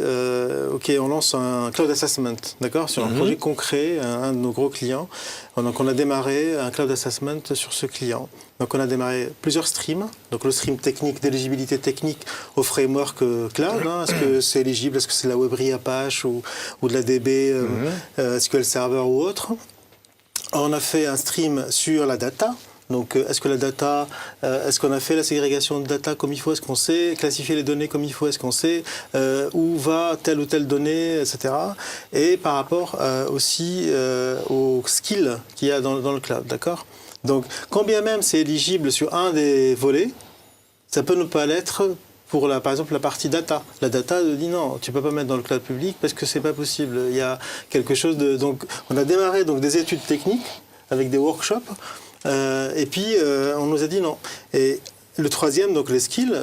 OK, on lance un cloud assessment, d'accord, sur un projet concret, un de nos gros clients. Donc on a démarré un cloud assessment sur ce client. Donc on a démarré plusieurs streams. Donc le stream technique, d'éligibilité technique au framework cloud. Est-ce que c'est éligible? Est-ce que c'est de la WebRI Apache ou de la DB, SQL Server ou autre? On a fait un stream sur la data. Donc, est-ce que la data, est-ce qu'on a fait la ségrégation de data comme il faut? Est-ce qu'on sait classifier les données comme il faut? Est-ce qu'on sait où va telle ou telle donnée, etc. Et par rapport aussi aux skills qu'il y a dans le cloud, d'accord? Donc, quand bien même c'est éligible sur un des volets, ça peut ne pas l'être pour par exemple la partie data. La data dit non, tu peux pas mettre dans le cloud public parce que c'est pas possible. Il y a quelque chose de... Donc on a démarré des études techniques avec des workshops et puis on nous a dit non. Et Le troisième, donc les skills,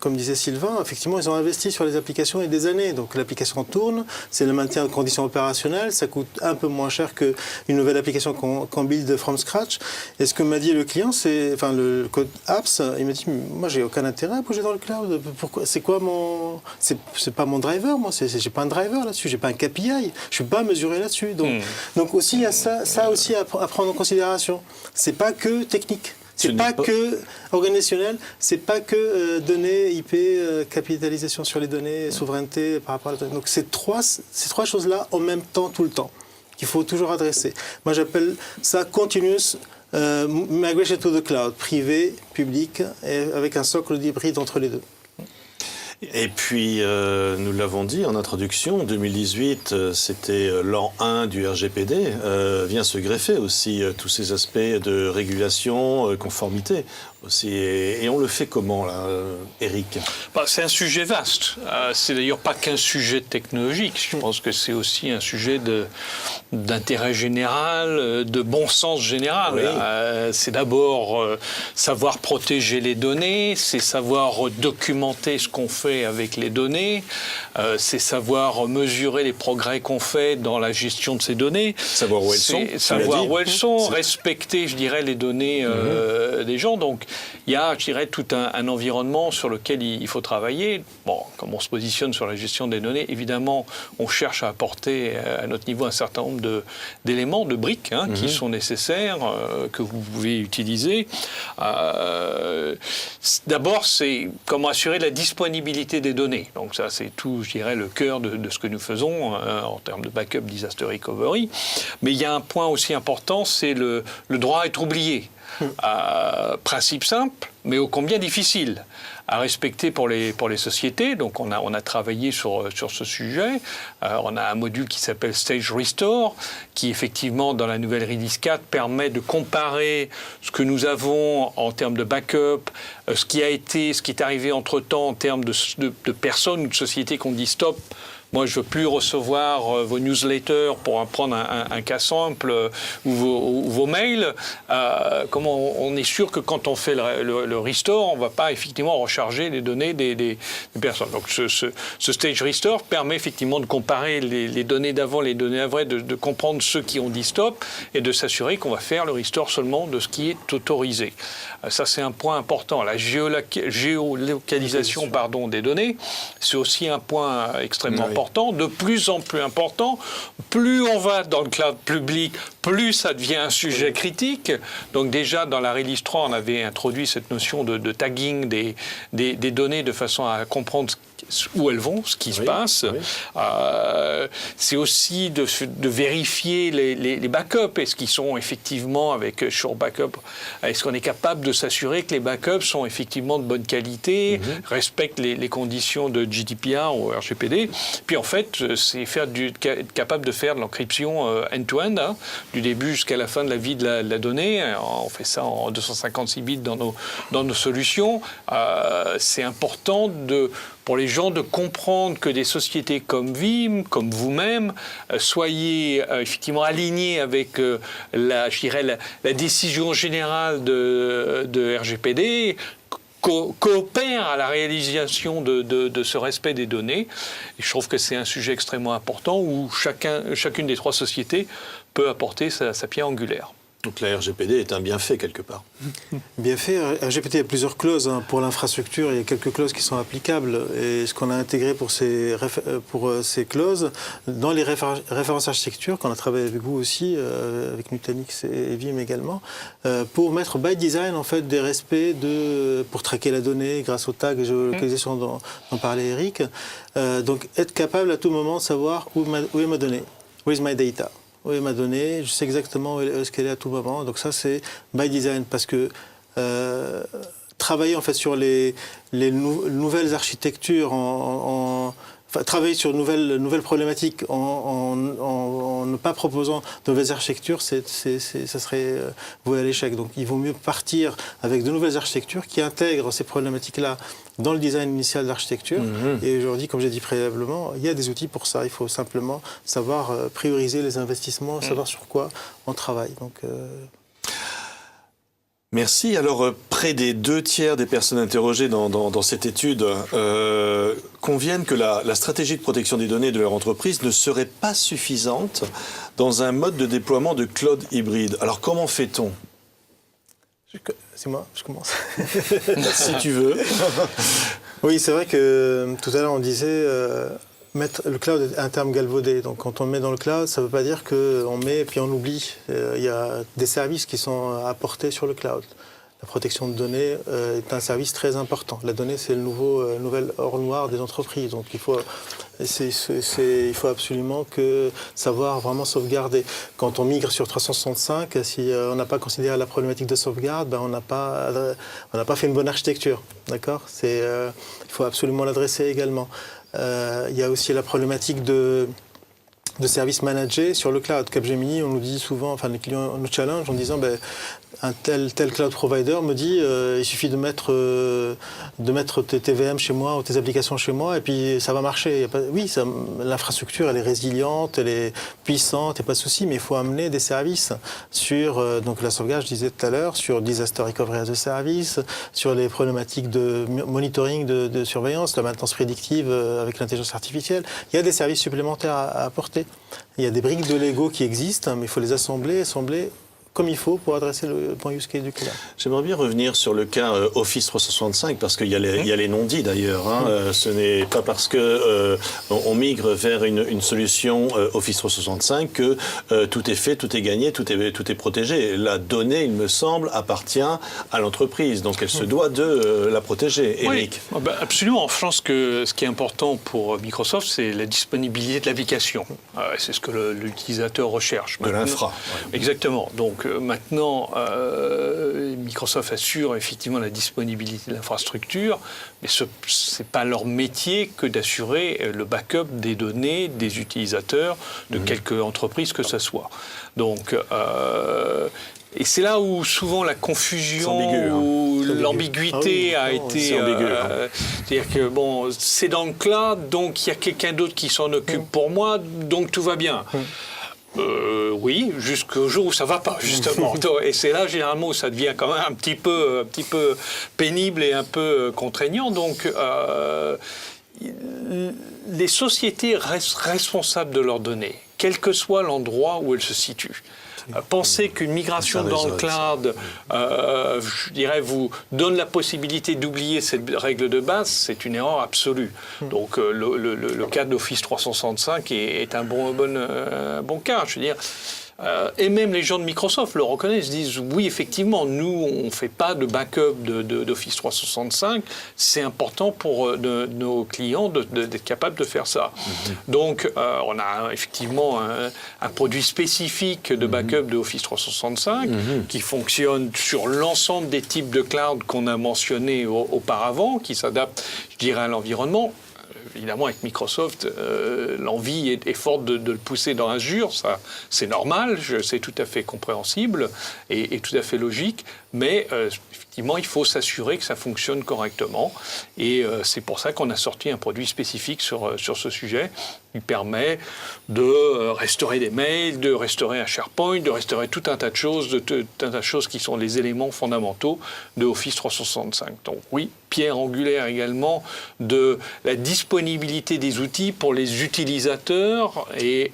comme disait Sylvain, effectivement, ils ont investi sur les applications il y a des années. Donc l'application tourne, c'est le maintien en conditions opérationnelles, ça coûte un peu moins cher qu'une nouvelle application qu'on build from scratch. Et ce que m'a dit le client, le code apps, il m'a dit, moi j'ai aucun intérêt à bouger dans le cloud. Pourquoi ? C'est quoi mon... C'est pas mon driver, moi, j'ai pas un driver là-dessus, j'ai pas un KPI, je suis pas mesuré là-dessus. Donc aussi, il y a ça aussi à prendre en considération. C'est pas que technique. C'est pas que organisationnel, c'est pas que données, IP, capitalisation sur les données, souveraineté par rapport à la données. Donc ces trois choses-là en même temps, tout le temps, qu'il faut toujours adresser. Moi j'appelle ça continuous migration to the cloud, privé, public, et avec un socle hybride entre les deux. Et puis, nous l'avons dit en introduction, 2018, c'était l'an 1 du RGPD, vient se greffer aussi tous ces aspects de régulation, conformité aussi. Et on le fait comment, là, Eric ? C'est un sujet vaste. C'est d'ailleurs pas qu'un sujet technologique. Je pense que c'est aussi un sujet d'intérêt général, de bon sens général. Oui. C'est d'abord savoir protéger les données, c'est savoir documenter ce qu'on fait avec les données, c'est savoir mesurer les progrès qu'on fait dans la gestion de ces données. Savoir où elles sont. Savoir où elles sont, respecter, je dirais, les données des gens. Donc, il y a, je dirais, tout un environnement sur lequel il faut travailler. Bon, comme on se positionne sur la gestion des données, évidemment, on cherche à apporter à notre niveau un certain nombre d'éléments, de briques qui sont nécessaires, que vous pouvez utiliser. D'abord, c'est comment assurer la disponibilité des données. Donc ça, c'est tout, je dirais, le cœur de ce que nous faisons en termes de backup, disaster recovery. Mais il y a un point aussi important, c'est le droit à être oublié. Principe simple, mais ô combien difficile à respecter pour les sociétés. Donc on a travaillé sur ce sujet. On a un module qui s'appelle Stage Restore, qui effectivement dans la nouvelle Release 4 permet de comparer ce que nous avons en termes de backup, ce qui est arrivé entre-temps en termes de personnes ou de sociétés qu'on dit stop. Moi, je ne veux plus recevoir vos newsletters pour prendre un cas simple ou vos mails. Comment on est sûr que quand on fait le restore, on ne va pas effectivement recharger les données des personnes. Donc, ce stage restore permet effectivement de comparer les données d'avant, les données après, de comprendre ceux qui ont dit stop et de s'assurer qu'on va faire le restore seulement de ce qui est autorisé. Ça, c'est un point important. La géolocalisation des données, c'est aussi un point extrêmement important. De plus en plus important, plus on va dans le cloud public, plus ça devient un sujet critique. Donc déjà, dans la Release 3, on avait introduit cette notion de tagging des données de façon à comprendre où elles vont, ce qui se passe. Oui. C'est aussi de vérifier les backups. Est-ce qu'ils sont effectivement avec Sure Backup? Est-ce qu'on est capable de s'assurer que les backups sont effectivement de bonne qualité, respectent les conditions de GDPR ou RGPD? Puis en fait, c'est être capable de faire de l'encryption end-to-end, du début jusqu'à la fin de la vie de la donnée. On fait ça en 256 bits dans nos solutions. C'est important pour les gens de comprendre que des sociétés comme Veeam, comme vous-même, soyez effectivement alignés avec la décision générale de RGPD, coopèrent à la réalisation de ce respect des données. Et je trouve que c'est un sujet extrêmement important où chacune des trois sociétés peut apporter sa pierre angulaire. Donc la RGPD est un bienfait quelque part. Bienfait, RGPD a plusieurs clauses. Pour l'infrastructure, il y a quelques clauses qui sont applicables. Et ce qu'on a intégré pour ces clauses, dans les références architecture, qu'on a travaillé avec vous aussi, avec Nutanix et Veeam également, pour mettre by design en fait, des respects pour traquer la donnée grâce au tag et géolocalisation dont parlait Eric. Donc être capable à tout moment de savoir où est ma donnée, where is my data. Où est ma donnée, je sais exactement où est-ce qu'elle est à tout moment. Donc ça, c'est by design, parce que travailler en fait sur les nouvelles architectures, travailler sur de nouvelles problématiques en ne pas proposant de nouvelles architectures, ça serait voué à l'échec. Donc il vaut mieux partir avec de nouvelles architectures qui intègrent ces problématiques-là dans le design initial de l'architecture. Et aujourd'hui, comme j'ai dit préalablement, il y a des outils pour ça. Il faut simplement savoir prioriser les investissements, savoir sur quoi on travaille. Donc, Merci. Alors, près des 2/3 des personnes interrogées dans cette étude conviennent que la stratégie de protection des données de leur entreprise ne serait pas suffisante dans un mode de déploiement de cloud hybride. Alors, comment fait-on ? C'est moi, je commence. Si tu veux. Oui, c'est vrai que tout à l'heure on disait mettre le cloud est un terme galvaudé. Donc quand on le met dans le cloud, ça ne veut pas dire qu'on met et puis on oublie. Il y a des services qui sont apportés sur le cloud. La protection de données est un service très important. La donnée, c'est le nouvel or noir des entreprises. Donc il faut absolument savoir vraiment sauvegarder. Quand on migre sur 365, si on n'a pas considéré la problématique de sauvegarde, on n'a pas fait une bonne architecture. D'accord ? Il faut absolument l'adresser également. Il y a aussi la problématique de services managés sur le cloud. Capgemini, on nous dit souvent, enfin les clients nous challenge en disant un tel cloud provider me dit il suffit de mettre tes TVM chez moi ou tes applications chez moi et puis ça va marcher. L'infrastructure elle est résiliente, elle est puissante, il n'y a pas de souci, mais il faut amener des services sur donc la sauvegarde, je disais tout à l'heure, sur disaster recovery as a service, sur les problématiques de monitoring, de surveillance, la maintenance prédictive avec l'intelligence artificielle. Il y a des services supplémentaires à apporter. Il y a des briques de Lego qui existent, mais il faut les assembler comme il faut pour adresser le point use case du client. J'aimerais bien revenir sur le cas Office 365 parce qu'il y a les non-dits d'ailleurs. Ce n'est pas parce que on migre vers une solution Office 365 que tout est fait, tout est gagné, tout est protégé. La donnée, il me semble, appartient à l'entreprise, donc elle se doit de la protéger. Eric. Oui, absolument. Je pense que ce qui est important pour Microsoft, c'est la disponibilité de l'application. C'est ce que l'utilisateur recherche. De l'infra. Ouais. Exactement. Donc maintenant, Microsoft assure effectivement la disponibilité de l'infrastructure, mais ce n'est pas leur métier que d'assurer le backup des données des utilisateurs de quelque entreprise que ce soit. Donc, et c'est là où souvent la confusion ou l'ambiguïté a été... C'est-à-dire que c'est dans le cloud, donc il y a quelqu'un d'autre qui s'en occupe pour moi, donc tout va bien. Oui, jusqu'au jour où ça va pas, justement. Et c'est là, généralement, où ça devient quand même un petit peu pénible et un peu contraignant. Donc, les sociétés restent responsables de leurs données, quel que soit l'endroit où elles se situent. Penser qu'une migration dans le cloud, je dirais, vous donne la possibilité d'oublier cette règle de base, c'est une erreur absolue. Donc le cas d'Office 365 est un bon cas. Je veux dire, et même les gens de Microsoft le reconnaissent, disent oui, effectivement, nous, on ne fait pas de backup d'Office 365. C'est important pour nos clients d'être capables de faire ça. Donc, on a effectivement un produit spécifique de backup d'Office 365 qui fonctionne sur l'ensemble des types de cloud qu'on a mentionnés auparavant, qui s'adapte, je dirais, à l'environnement. Évidemment, avec Microsoft, l'envie est forte de le pousser dans Azure. Ça, c'est normal, c'est tout à fait compréhensible et tout à fait logique. Mais effectivement, il faut s'assurer que ça fonctionne correctement. Et c'est pour ça qu'on a sorti un produit spécifique sur ce sujet qui permet de restaurer des mails, de restaurer un SharePoint, de restaurer tout un tas de choses, qui sont les éléments fondamentaux de Office 365. Donc oui, pierre angulaire également de la disponibilité des outils pour les utilisateurs et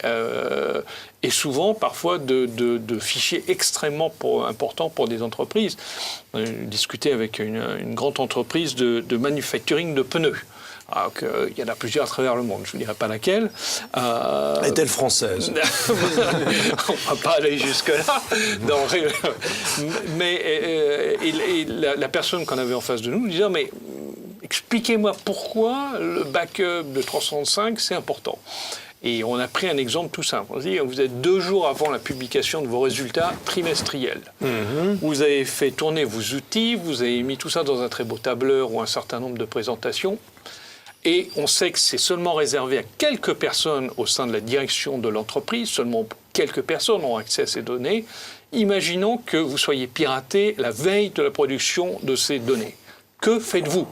souvent parfois de fichiers extrêmement importants pour des entreprises. J'ai discuté avec une grande entreprise de manufacturing de pneus. Alors il y en a plusieurs à travers le monde, je ne vous dirai pas laquelle. Est-elle française? On ne va pas aller jusque-là. Mais la personne qu'on avait en face de nous disait « mais expliquez-moi pourquoi le backup de 365 c'est important ». Et on a pris un exemple tout simple. On dit, vous êtes 2 jours avant la publication de vos résultats trimestriels. Vous avez fait tourner vos outils, vous avez mis tout ça dans un très beau tableur ou un certain nombre de présentations. Et on sait que c'est seulement réservé à quelques personnes au sein de la direction de l'entreprise. Seulement quelques personnes ont accès à ces données. Imaginons que vous soyez piraté la veille de la production de ces données. Que faites-vous ?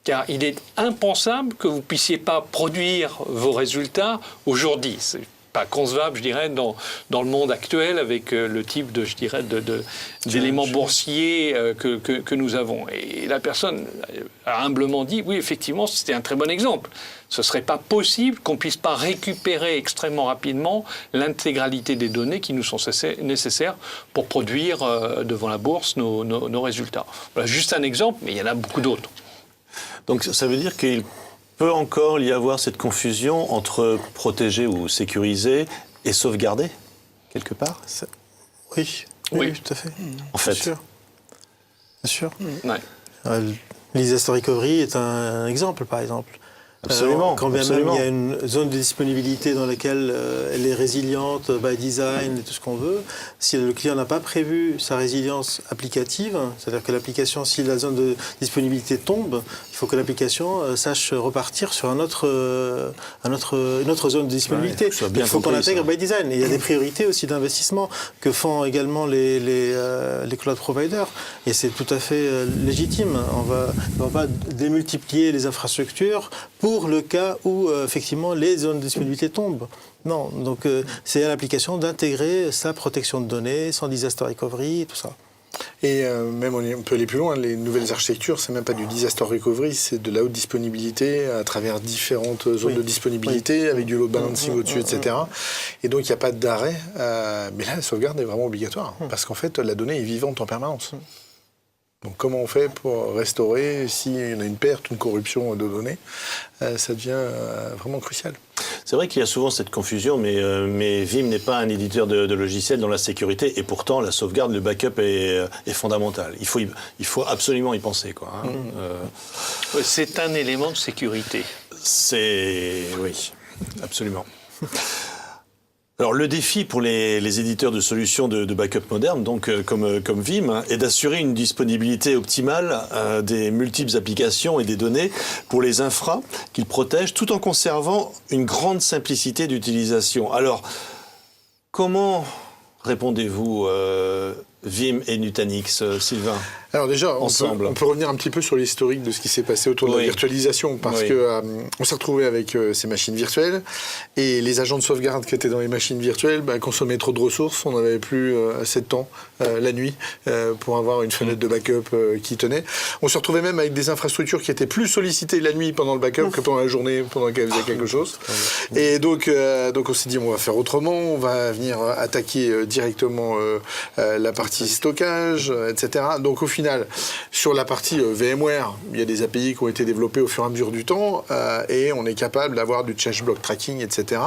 Car il est impensable que vous ne puissiez pas produire vos résultats aujourd'hui. C'est pas concevable, je dirais, dans le monde actuel avec le type de, je dirais, d'éléments boursiers que nous avons. Et la personne a humblement dit, oui, effectivement, c'était un très bon exemple. Ce ne serait pas possible qu'on ne puisse pas récupérer extrêmement rapidement l'intégralité des données qui nous sont nécessaires pour produire devant la bourse nos résultats. Voilà juste un exemple, mais il y en a beaucoup d'autres. Donc ça veut dire qu'il peut encore y avoir cette confusion entre protéger ou sécuriser et sauvegarder, quelque part? Oui, tout à fait. En fait. Bien sûr. Ouais. L'Disaster Recovery est un exemple, par exemple. Absolument. Quand bien absolument. même il y a une zone de disponibilité dans laquelle elle est résiliente by design et tout ce qu'on veut, si le client n'a pas prévu sa résilience applicative, c'est-à-dire que l'application, si la zone de disponibilité tombe, il faut que l'application sache repartir sur une autre zone de disponibilité. Il faut qu'on l'intègre by design. Et il y a des priorités aussi d'investissement que font également les cloud providers. Et c'est tout à fait légitime. On va pas démultiplier les infrastructures pour le cas où, effectivement, les zones de disponibilité tombent. Non, donc c'est à l'application d'intégrer sa protection de données, son disaster recovery, et tout ça. Et même on peut aller plus loin, les nouvelles architectures, c'est même pas du disaster recovery, c'est de la haute disponibilité à travers différentes zones de disponibilité, avec du load balancing au-dessus, etc. Et donc il n'y a pas d'arrêt, mais là la sauvegarde est vraiment obligatoire, parce qu'en fait la donnée est vivante en permanence. Donc comment on fait pour restaurer s'il y a une perte, une corruption de données, ça devient vraiment crucial. C'est vrai qu'il y a souvent cette confusion, mais Vim n'est pas un éditeur de logiciels dans la sécurité, et pourtant la sauvegarde, le backup est fondamental. Il faut absolument y penser, quoi. C'est un élément de sécurité. Oui, absolument. Alors le défi pour les éditeurs de solutions de backup modernes, donc comme Vim, est d'assurer une disponibilité optimale des multiples applications et des données pour les infras qu'ils protègent, tout en conservant une grande simplicité d'utilisation. Alors, comment répondez-vous, Vim et Nutanix, Sylvain? Alors déjà, ensemble. On peut revenir un petit peu sur l'historique de ce qui s'est passé autour de la virtualisation, parce que on s'est retrouvé avec ces machines virtuelles, et les agents de sauvegarde qui étaient dans les machines virtuelles consommaient trop de ressources, on n'avait plus assez de temps la nuit pour avoir une fenêtre de backup qui tenait. On se retrouvait même avec des infrastructures qui étaient plus sollicitées la nuit pendant le backup que pendant la journée, pendant qu'elles faisaient quelque chose. Et donc on s'est dit, on va faire autrement, on va venir attaquer directement la partie stockage, etc. Donc au final, sur la partie VMware, il y a des API qui ont été développées au fur et à mesure du temps et on est capable d'avoir du change block tracking, etc.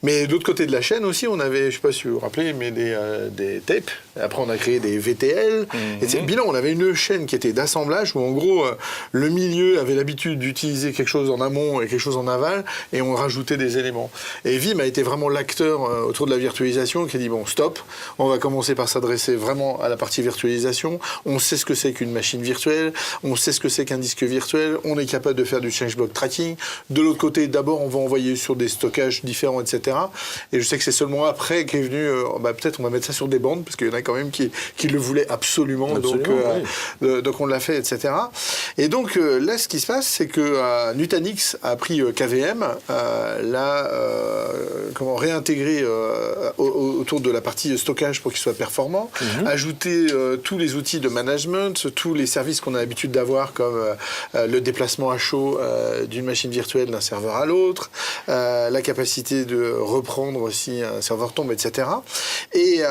Mais d'autre côté de la chaîne aussi, on avait, je ne sais pas si vous vous rappelez, mais des tapes. Après, on a créé des VTL. Et bilan, on avait une chaîne qui était d'assemblage où, en gros, le milieu avait l'habitude d'utiliser quelque chose en amont et quelque chose en aval et on rajoutait des éléments. Et Vim a été vraiment l'acteur autour de la virtualisation qui a dit, bon, stop, on va commencer par s'adresser vraiment à la partie virtualisation. On sait ce que c'est qu'une machine virtuelle, on sait ce que c'est qu'un disque virtuel, on est capable de faire du change block tracking. De l'autre côté, d'abord, on va envoyer sur des stockages différents, etc. Et je sais que c'est seulement après qu'est venu, peut-être on va mettre ça sur des bandes, parce qu'il y en a quand même qui le voulaient absolument. Donc on l'a fait, etc. Et donc là, ce qui se passe, c'est que Nutanix a pris KVM, l'a réintégré autour de la partie stockage pour qu'il soit performant, ajouté tous les outils de management, tous les services qu'on a l'habitude d'avoir, comme le déplacement à chaud d'une machine virtuelle d'un serveur à l'autre, la capacité de reprendre aussi un serveur tombe, etc. Et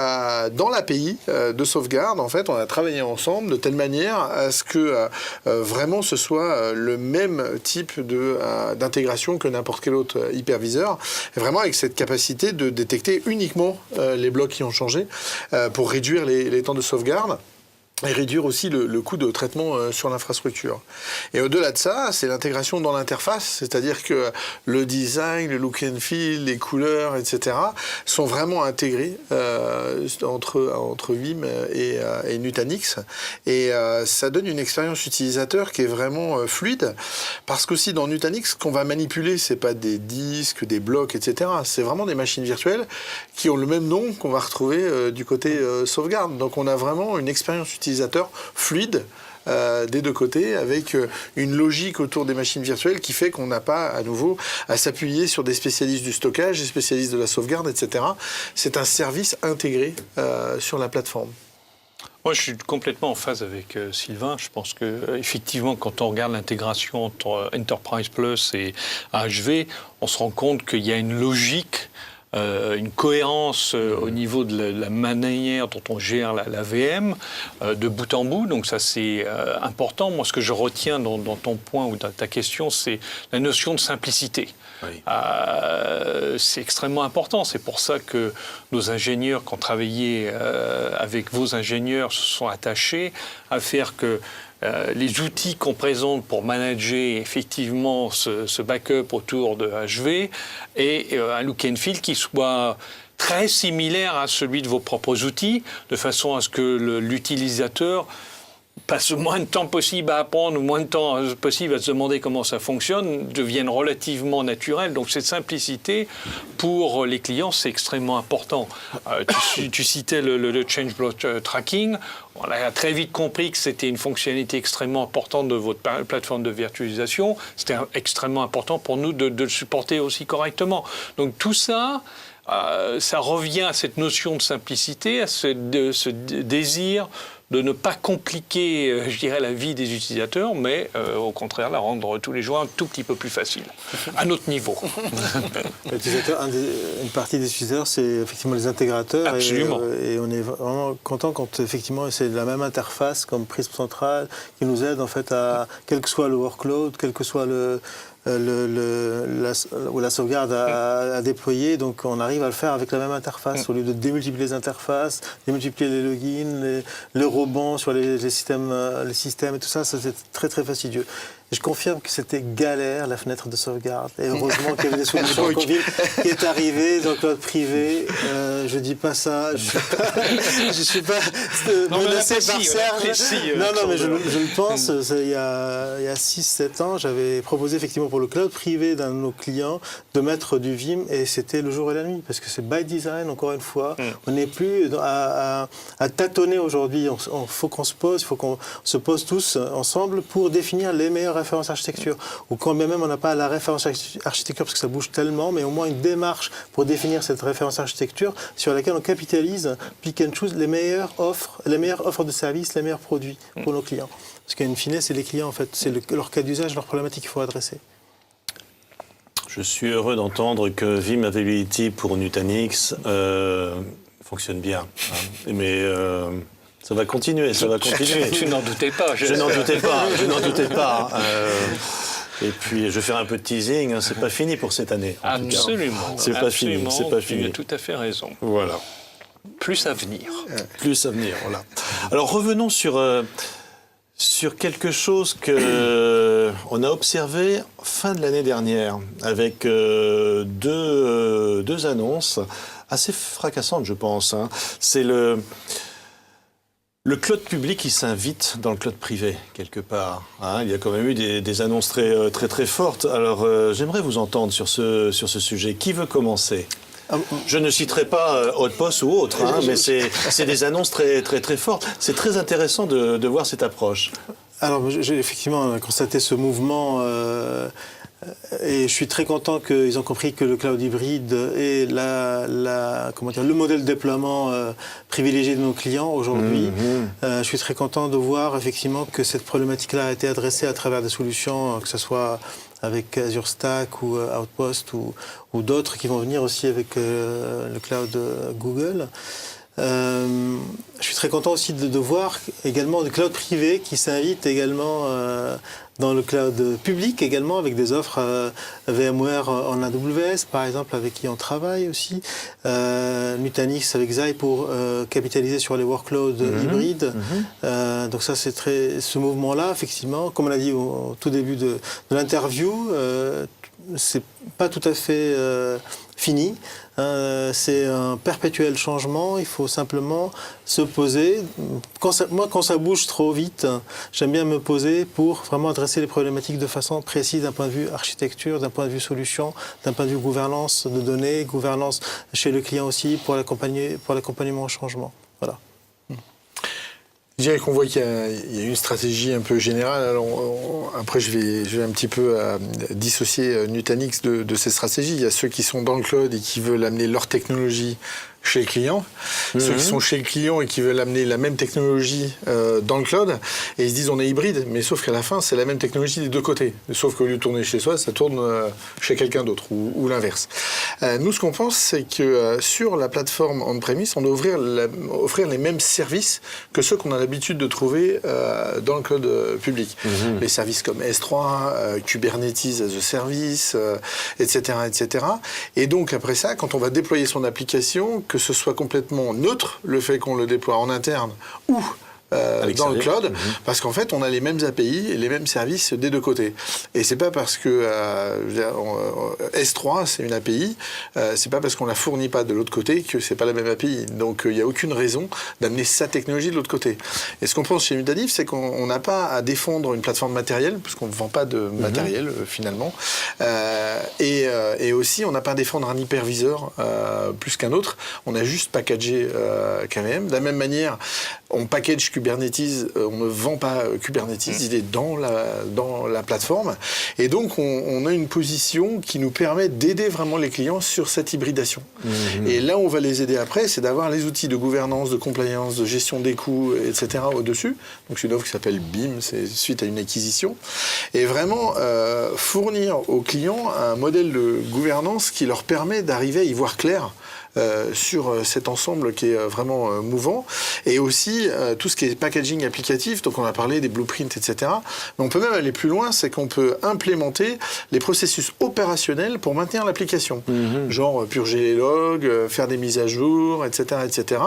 dans l'API de sauvegarde, en fait, on a travaillé ensemble de telle manière à ce que vraiment ce soit le même type d'intégration que n'importe quel autre hyperviseur, et vraiment avec cette capacité de détecter uniquement les blocs qui ont changé pour réduire les temps de sauvegarde. Et réduire aussi le coût de traitement sur l'infrastructure. Et au-delà de ça, c'est l'intégration dans l'interface, c'est-à-dire que le design, le look and feel, les couleurs, etc., sont vraiment intégrés entre Vim et Nutanix. Et ça donne une expérience utilisateur qui est vraiment fluide, parce qu'aussi dans Nutanix, ce qu'on va manipuler, c'est pas des disques, des blocs, etc. C'est vraiment des machines virtuelles qui ont le même nom qu'on va retrouver du côté sauvegarde. Donc on a vraiment une expérience utilisateur fluide, des deux côtés, avec une logique autour des machines virtuelles qui fait qu'on n'a pas à nouveau à s'appuyer sur des spécialistes du stockage, des spécialistes de la sauvegarde, etc. C'est un service intégré sur la plateforme. Moi, je suis complètement en phase avec Sylvain. Je pense que effectivement, quand on regarde l'intégration entre Enterprise Plus et AHV, on se rend compte qu'il y a une logique, une cohérence au niveau de la manière dont on gère la VM de bout en bout. Donc ça, c'est important. Moi, ce que je retiens dans ton point ou dans ta question, c'est la notion de simplicité. Oui. C'est extrêmement important. C'est pour ça que nos ingénieurs, qui ont travaillé avec vos ingénieurs, se sont attachés à faire que les outils qu'on présente pour manager effectivement ce backup autour de HV et un look and feel qui soit très similaire à celui de vos propres outils, de façon à ce que l'utilisateur passe le moins de temps possible à apprendre, ou moins de temps possible à se demander comment ça fonctionne, devienne relativement naturel. Donc cette simplicité, pour les clients, c'est extrêmement important. Tu citais le change block tracking. On a très vite compris que c'était une fonctionnalité extrêmement importante de votre plateforme de virtualisation. C'était extrêmement important pour nous de le supporter aussi correctement. Donc tout ça... ça revient à cette notion de simplicité, à ce désir de ne pas compliquer, je dirais, la vie des utilisateurs, mais au contraire, la rendre tous les jours un tout petit peu plus facile, à notre niveau. Une partie des utilisateurs, c'est effectivement les intégrateurs. Absolument. Et on est vraiment content quand effectivement c'est la même interface comme Prism Central qui nous aide en fait à, quel que soit le workload, quel que soit la sauvegarde à déployer, donc on arrive à le faire avec la même interface au lieu de démultiplier les interfaces, démultiplier les logins, le rebond sur les systèmes et tout ça, c'est très très fastidieux. Et je confirme que c'était galère la fenêtre de sauvegarde. Et heureusement qu'il y avait des solutions Covil qui est arrivée dans le cloud privé. Je dis pas ça. Je suis pas menacé par Serge. Non, mais je le pense. Il y a 6-7 ans, j'avais proposé effectivement pour le cloud privé d'un de nos clients de mettre du Vim et c'était le jour et la nuit parce que c'est by design. Encore une fois, on n'est plus à tâtonner aujourd'hui. Il faut qu'on se pose, il faut qu'on se pose tous ensemble pour définir les meilleures référence architecture, ou quand même on n'a pas la référence architecture parce que ça bouge tellement, mais au moins une démarche pour définir cette référence architecture sur laquelle on capitalise, pick and choose les meilleures offres de services, les meilleurs produits pour nos clients. Parce qu'in fine, c'est les clients en fait, c'est leur cas d'usage, leur problématique qu'il faut adresser. Je suis heureux d'entendre que Vim Availability pour Nutanix fonctionne bien, hein. Mais ça va continuer, ça va continuer. Tu n'en doutais pas. Je n'en doutais pas. Et puis, je vais faire un peu de teasing. Hein, c'est pas fini pour cette année. Absolument. C'est pas fini. C'est pas fini. Tu as tout à fait raison. Voilà. Plus à venir. Plus à venir. Voilà. Alors revenons sur quelque chose que on a observé fin de l'année dernière avec deux annonces assez fracassantes, je pense. Hein. C'est le cloud public qui s'invite dans le cloud privé, quelque part. Hein, il y a quand même eu des annonces très, très, très fortes. Alors, j'aimerais vous entendre sur ce sujet. Qui veut commencer ? Je ne citerai pas Outpost ou autre, hein, mais c'est des annonces très, très, très fortes. C'est très intéressant de voir cette approche. Alors, j'ai effectivement constaté ce mouvement... Et je suis très content qu'ils ont compris que le cloud hybride est le modèle de déploiement privilégié de nos clients aujourd'hui. Je suis très content de voir effectivement que cette problématique-là a été adressée à travers des solutions, que ce soit avec Azure Stack ou Outpost ou d'autres qui vont venir aussi avec le cloud Google. Je suis très content aussi de voir également des clouds privés qui s'invitent également dans le cloud public également avec des offres VMware en AWS par exemple avec qui on travaille aussi, Nutanix avec Xi pour capitaliser sur les workloads hybrides. Donc ça c'est ce mouvement-là effectivement, comme on l'a dit au tout début de l'interview, c'est pas tout à fait fini. C'est un perpétuel changement, il faut simplement se poser. Quand ça bouge trop vite, j'aime bien me poser pour vraiment adresser les problématiques de façon précise d'un point de vue architecture, d'un point de vue solution, d'un point de vue gouvernance de données, gouvernance chez le client aussi pour l'accompagnement au changement. Voilà. Je dirais qu'on voit qu'il y a une stratégie un peu générale. Alors, après, je vais un petit peu dissocier Nutanix de ces stratégies. Il y a ceux qui sont dans le cloud et qui veulent amener leur technologie chez le client, ceux qui sont chez le client et qui veulent amener la même technologie dans le cloud, et ils se disent on est hybride, mais sauf qu'à la fin c'est la même technologie des deux côtés, sauf qu'au lieu de tourner chez soi, ça tourne chez quelqu'un d'autre, ou l'inverse. Nous, ce qu'on pense, c'est que sur la plateforme on-premise, on doit offrir les mêmes services que ceux qu'on a l'habitude de trouver dans le cloud public. Les services comme S3, Kubernetes as a service, etc., etc. Et donc après ça, quand on va déployer son application, que ce soit complètement neutre, le fait qu'on le déploie en interne ou dans le cloud, parce qu'en fait, on a les mêmes API et les mêmes services des deux côtés. Et c'est pas parce que S3, c'est une API, c'est pas parce qu'on la fournit pas de l'autre côté que c'est pas la même API. Donc, il n'y a aucune raison d'amener sa technologie de l'autre côté. Et ce qu'on pense chez Nutanix, c'est qu'on n'a pas à défendre une plateforme matérielle, parce qu'on ne vend pas de matériel, finalement. Et aussi, on n'a pas à défendre un hyperviseur plus qu'un autre. On a juste packagé KVM. De la même manière, on package Kubernetes, on ne vend pas Kubernetes, il est dans la plateforme. Et donc, on a une position qui nous permet d'aider vraiment les clients sur cette hybridation. Et là, on va les aider après, c'est d'avoir les outils de gouvernance, de compliance, de gestion des coûts, etc. au-dessus. Donc, c'est une offre qui s'appelle BIM, c'est suite à une acquisition. Et vraiment, fournir aux clients un modèle de gouvernance qui leur permet d'arriver à y voir clair sur cet ensemble qui est vraiment mouvant, et aussi tout ce qui est packaging applicatif. Donc on a parlé des blueprints, etc. Mais on peut même aller plus loin, c'est qu'on peut implémenter les processus opérationnels pour maintenir l'application. Genre purger les logs, faire des mises à jour, etc., etc.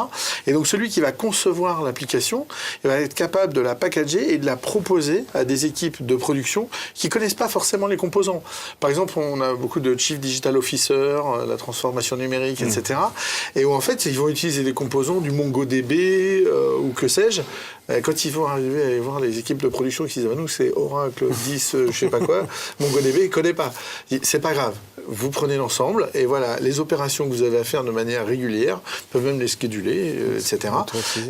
Et donc celui qui va concevoir l'application, il va être capable de la packager et de la proposer à des équipes de production qui connaissent pas forcément les composants. Par exemple, on a beaucoup de Chief Digital Officer, la transformation numérique, etc. Et où en fait, ils vont utiliser des composants du MongoDB ou que sais-je. Quand ils vont arriver à aller voir les équipes de production qui disent nous c'est Oracle 10, je sais pas quoi, MongoDB il connaît pas. C'est pas grave. Vous prenez l'ensemble et voilà, les opérations que vous avez à faire de manière régulière, peuvent même les scheduler, etc.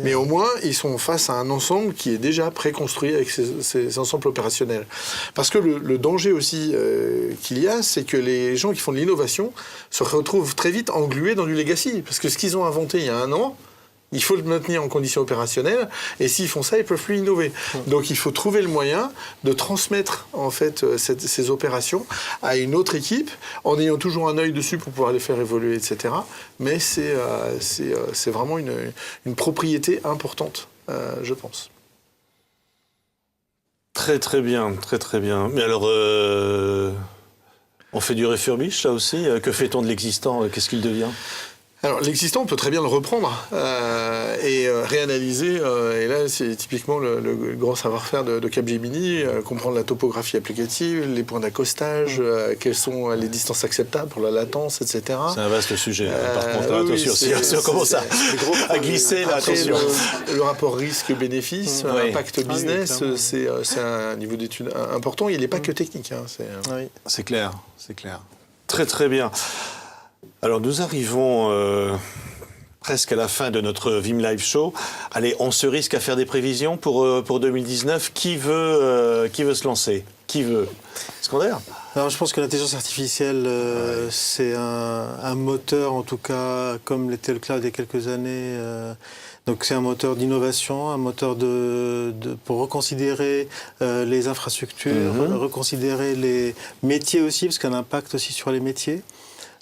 Mais au moins, ils sont face à un ensemble qui est déjà préconstruit avec ces ensembles opérationnels. Parce que le danger aussi qu'il y a, c'est que les gens qui font de l'innovation se retrouvent très vite englués dans du legacy. Parce que ce qu'ils ont inventé il y a un an, il faut le maintenir en conditions opérationnelles, et s'ils font ça, ils peuvent plus innover. Donc il faut trouver le moyen de transmettre en fait ces opérations à une autre équipe, en ayant toujours un œil dessus pour pouvoir les faire évoluer, etc. Mais c'est vraiment une propriété importante, je pense. Très très bien, très très bien. Mais alors, on fait du refurbish là aussi. Que fait-on de l'existant? Qu'est-ce qu'il devient? Alors l'existant, on peut très bien le reprendre et réanalyser. Et là, c'est typiquement le grand savoir-faire de Capgemini, comprendre la topographie applicative, les points d'accostage, quelles sont les distances acceptables pour la latence, etc. C'est un vaste sujet. Par contre, attention, si on commence à glisser, là, attention. Le rapport risque-bénéfice, impact business, c'est un niveau d'étude important. Il n'est pas que technique. Hein, c'est clair, c'est clair. Très très bien. Alors nous arrivons presque à la fin de notre Vim Live Show. Allez, on se risque à faire des prévisions pour 2019. Qui veut se lancer? Qui veut? Iskander? Alors je pense que l'intelligence artificielle, c'est un moteur, en tout cas, comme l'était le cloud il y a quelques années. Donc c'est un moteur d'innovation, un moteur pour reconsidérer les infrastructures, reconsidérer les métiers aussi, parce qu'il y a un impact aussi sur les métiers.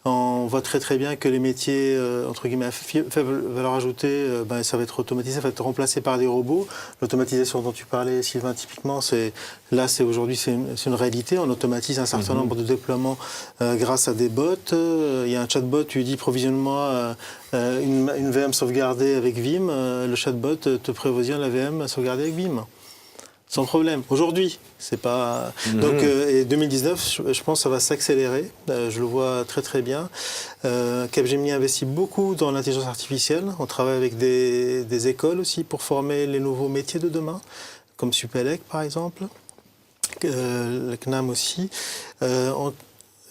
On voit très très bien que les métiers, entre guillemets, à faible valeur ajoutée, ça va être automatisé, ça va être remplacé par des robots. L'automatisation dont tu parlais, Sylvain, typiquement, aujourd'hui, c'est une réalité. On automatise un certain nombre de déploiements grâce à des bots. Il y a un chatbot, tu lui dis provisionne-moi une VM sauvegardée avec Vim. Le chatbot te prévient la VM sauvegardée avec Vim. Sans problème. Aujourd'hui, c'est pas. Donc, et 2019, je pense que ça va s'accélérer. Je le vois très très bien. Capgemini investit beaucoup dans l'intelligence artificielle. On travaille avec des écoles aussi pour former les nouveaux métiers de demain, comme Supélec par exemple, le CNAM aussi.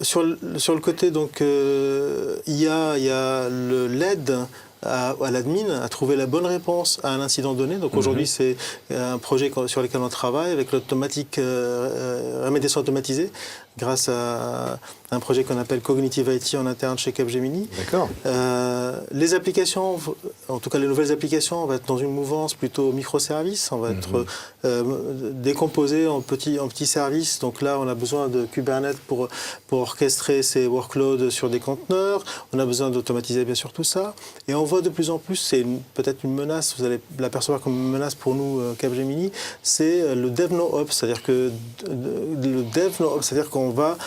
Sur le côté donc IA, il y a le LED à l'admin à trouver la bonne réponse à un incident donné. Donc aujourd'hui, c'est un projet sur lequel on travaille avec l'automatique, remédiation automatisée, grâce à un projet qu'on appelle Cognitive IT en interne chez Capgemini. D'accord. Les applications, en tout cas les nouvelles applications, on va être dans une mouvance plutôt microservices. On va être décomposé en petits services. Donc là, on a besoin de Kubernetes pour orchestrer ces workloads sur des conteneurs. On a besoin d'automatiser bien sûr tout ça. Et on voit de plus en plus, c'est peut-être une menace, vous allez l'apercevoir comme une menace pour nous, Capgemini, c'est le DevNoOps. C'est-à-dire que le DevNoOps, c'est-à-dire qu'on va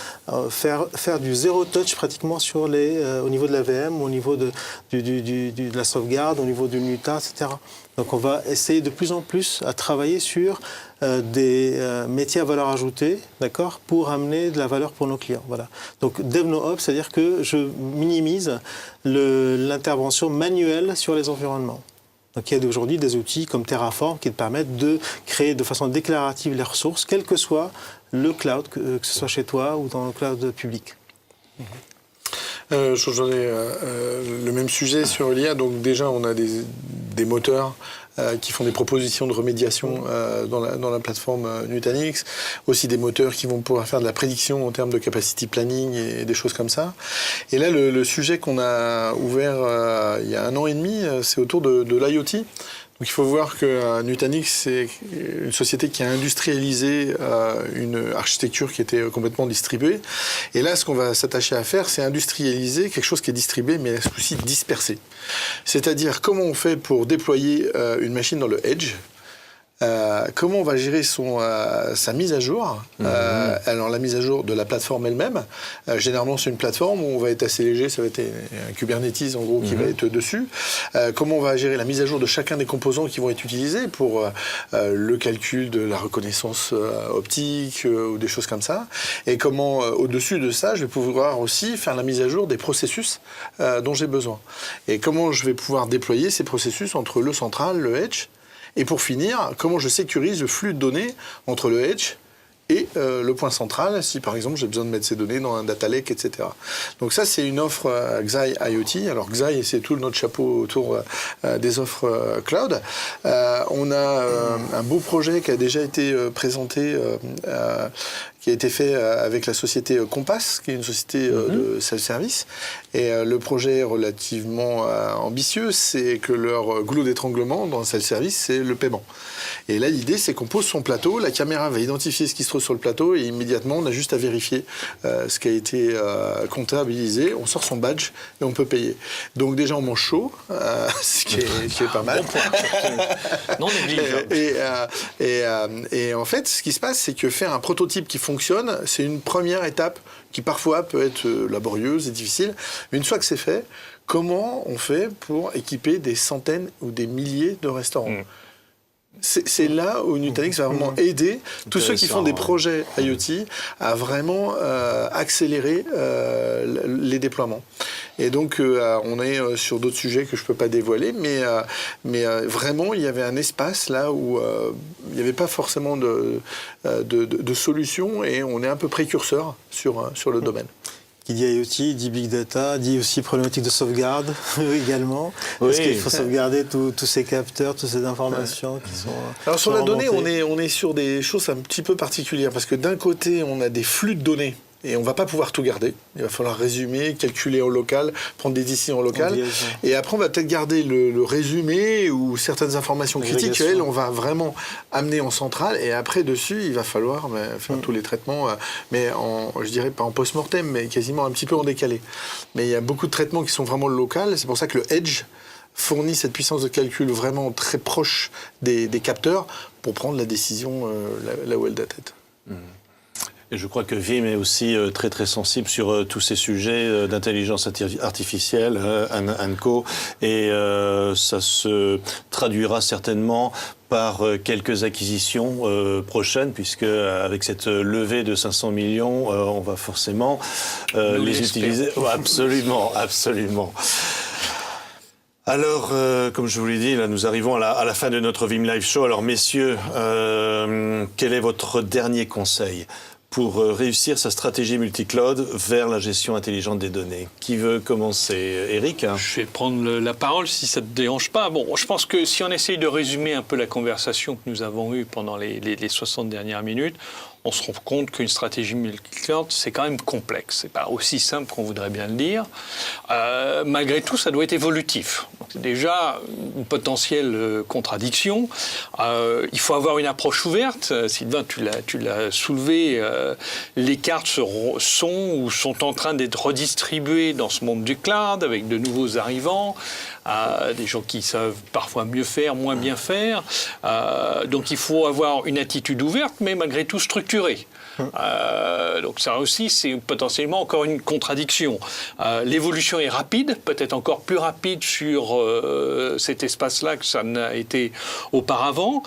faire du zéro touch pratiquement sur au niveau de la VM, au niveau de la sauvegarde, au niveau du NUTA, etc. Donc on va essayer de plus en plus à travailler sur des métiers à valeur ajoutée, d'accord, pour amener de la valeur pour nos clients. Voilà. Donc DevNoOps, c'est-à-dire que je minimise l'intervention manuelle sur les environnements. Donc il y a aujourd'hui des outils comme Terraform qui te permettent de créer de façon déclarative les ressources, quel que soit le cloud, que ce soit chez toi ou dans le cloud public. J'en ai le même sujet sur l'IA. Donc déjà, on a des moteurs qui font des propositions de remédiation dans la plateforme Nutanix. Aussi des moteurs qui vont pouvoir faire de la prédiction en termes de capacity planning et des choses comme ça. Et là, le sujet qu'on a ouvert il y a 1 an et demi, c'est autour de l'IoT. Donc il faut voir que Nutanix, c'est une société qui a industrialisé une architecture qui était complètement distribuée. Et là, ce qu'on va s'attacher à faire, c'est industrialiser quelque chose qui est distribué, mais aussi dispersé. C'est-à-dire comment on fait pour déployer une machine dans le edge. Comment on va gérer sa mise à jour. Alors la mise à jour de la plateforme elle-même, généralement c'est une plateforme où on va être assez léger, ça va être un Kubernetes en gros qui va être dessus. Comment on va gérer la mise à jour de chacun des composants qui vont être utilisés pour le calcul de la reconnaissance optique ou des choses comme ça. Et comment au-dessus de ça, je vais pouvoir aussi faire la mise à jour des processus dont j'ai besoin. Et comment je vais pouvoir déployer ces processus entre le central, le edge. Et pour finir, comment je sécurise le flux de données entre le edge et le point central, si par exemple j'ai besoin de mettre ces données dans un data lake, etc. Donc ça, c'est une offre Xi IoT. Alors Xi, c'est tout notre chapeau autour des offres cloud. On a un beau projet qui a déjà été présenté, qui a été fait avec la société Compass, qui est une société de self-service. Et le projet est relativement ambitieux, c'est que leur goulot d'étranglement dans le self-service, c'est le paiement. Et là, l'idée, c'est qu'on pose son plateau, la caméra va identifier ce qui se trouve sur le plateau et immédiatement, on a juste à vérifier ce qui a été comptabilisé. On sort son badge et on peut payer. Donc déjà, on mange chaud, ce qui est pas mal. Bon point. Non négligeable. Et en fait, ce qui se passe, c'est que faire un prototype qui fonctionne, c'est une première étape qui parfois peut être laborieuse et difficile. Mais une fois que c'est fait, comment on fait pour équiper des centaines ou des milliers de restaurants ? C'est là où Nutanix va vraiment aider tous ceux qui font des projets IoT à vraiment accélérer les déploiements. Et donc, on est sur d'autres sujets que je ne peux pas dévoiler, mais vraiment, il y avait un espace là où il n'y avait pas forcément de solution et on est un peu précurseur sur le domaine. Qui dit IoT, dit Big Data, dit aussi problématique de sauvegarde également. Parce qu'il faut sauvegarder tous ces capteurs, toutes ces informations qui sont. Alors sur la donnée, on est sur des choses un petit peu particulières parce que d'un côté, on a des flux de données. Et on ne va pas pouvoir tout garder. Il va falloir résumer, calculer en local, prendre des décisions en local. Et après, on va peut-être garder le résumé ou certaines informations critiques. Elles, on va vraiment amener en centrale. Et après, dessus, il va falloir faire tous les traitements. Mais je dirais pas en post-mortem, mais quasiment un petit peu en décalé. Mais il y a beaucoup de traitements qui sont vraiment locaux. C'est pour ça que le Edge fournit cette puissance de calcul vraiment très proche des capteurs pour prendre la décision là où elle doit être. Et je crois que Vim est aussi très très sensible sur tous ces sujets d'intelligence artificielle, co, et ça se traduira certainement par quelques acquisitions prochaines, puisque avec cette levée de 500 millions, on va forcément les utiliser. Oh, absolument, absolument. Alors, comme je vous l'ai dit, là, nous arrivons à la fin de notre Vim Live Show. Alors, messieurs, quel est votre dernier conseil pour réussir sa stratégie multi-cloud vers la gestion intelligente des données? Qui veut commencer? Eric? Je vais prendre la parole si ça ne te dérange pas. Bon, je pense que si on essaye de résumer un peu la conversation que nous avons eue pendant les 60 dernières minutes, on se rend compte qu'une stratégie multi-cloud, c'est quand même complexe. C'est pas aussi simple qu'on voudrait bien le dire. Malgré tout, ça doit être évolutif. Donc, c'est déjà une potentielle contradiction. Il faut avoir une approche ouverte. Sylvain, tu l'as soulevé. Les cartes sont en train d'être redistribuées dans ce monde du cloud avec de nouveaux arrivants. Des gens qui savent parfois mieux faire, moins bien faire. Donc il faut avoir une attitude ouverte, mais malgré tout structurée. Donc ça aussi, c'est potentiellement encore une contradiction. L'évolution est rapide, peut-être encore plus rapide sur cet espace-là que ça n'a été auparavant.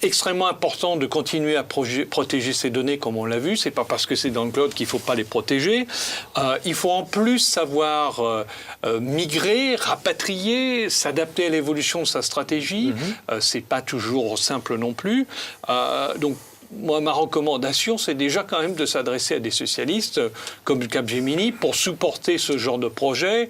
Extrêmement important de continuer à protéger ces données, comme on l'a vu. C'est pas parce que c'est dans le cloud qu'il faut pas les protéger. Il faut en plus savoir migrer, rapatrier, s'adapter à l'évolution de sa stratégie. C'est pas toujours simple non plus. Donc moi, ma recommandation, c'est déjà quand même de s'adresser à des spécialistes comme Capgemini pour supporter ce genre de projet,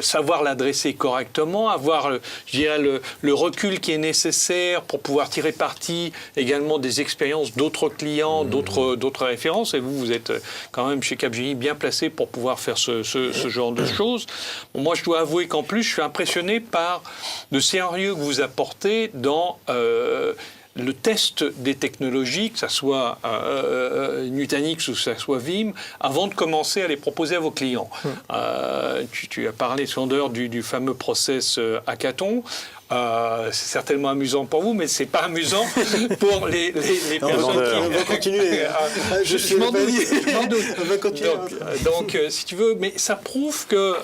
savoir l'adresser correctement, avoir, je dirais, le recul qui est nécessaire pour pouvoir tirer parti également des expériences d'autres clients, d'autres références. Et vous êtes quand même chez Capgemini bien placé pour pouvoir faire ce genre de choses. Bon, moi, je dois avouer qu'en plus, je suis impressionné par le sérieux que vous apportez dans le test des technologies, que ce soit Nutanix ou que ce soit Veeam, avant de commencer à les proposer à vos clients. Tu as parlé, Sander, du fameux process hackathon. C'est certainement amusant pour vous, mais c'est pas amusant pour les personnes qui... On va continuer. Je m'en doute. On va continuer. Donc, si tu veux, mais ça prouve que...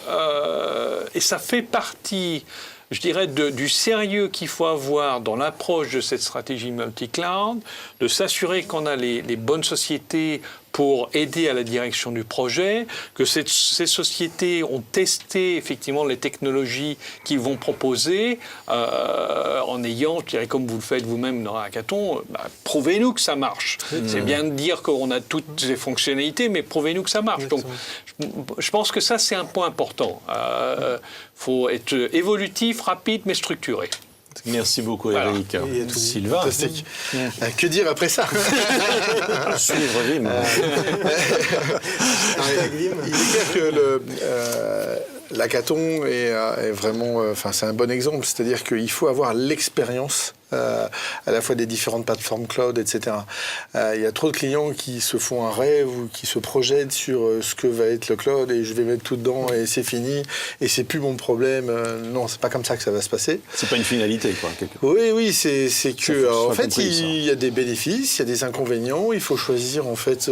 et ça fait partie... je dirais, du sérieux qu'il faut avoir dans l'approche de cette stratégie multi-cloud, de s'assurer qu'on a les bonnes sociétés pour aider à la direction du projet, que ces sociétés ont testé effectivement les technologies qu'ils vont proposer, en ayant, je dirais, comme vous le faites vous-même dans Hackathon, prouvez-nous que ça marche. C'est bien de dire qu'on a toutes les fonctionnalités, mais prouvez-nous que ça marche. Exactement. Donc, je pense que ça, c'est un point important. Faut être évolutif, rapide, mais structuré. Merci beaucoup, Eric. Sylvain. Fantastique. Que dire après ça? Suivre Veeam. Il est clair que l'hackathon est vraiment, c'est un bon exemple. C'est-à-dire qu'il faut avoir l'expérience à la fois des différentes plateformes cloud, etc. Il y a trop de clients qui se font un rêve ou qui se projettent sur ce que va être le cloud et je vais mettre tout dedans et c'est fini et c'est plus mon problème. Non, c'est pas comme ça que ça va se passer. C'est pas une finalité, quoi. Oui, c'est que en fait il y a des bénéfices, il y a des inconvénients. Il faut choisir en fait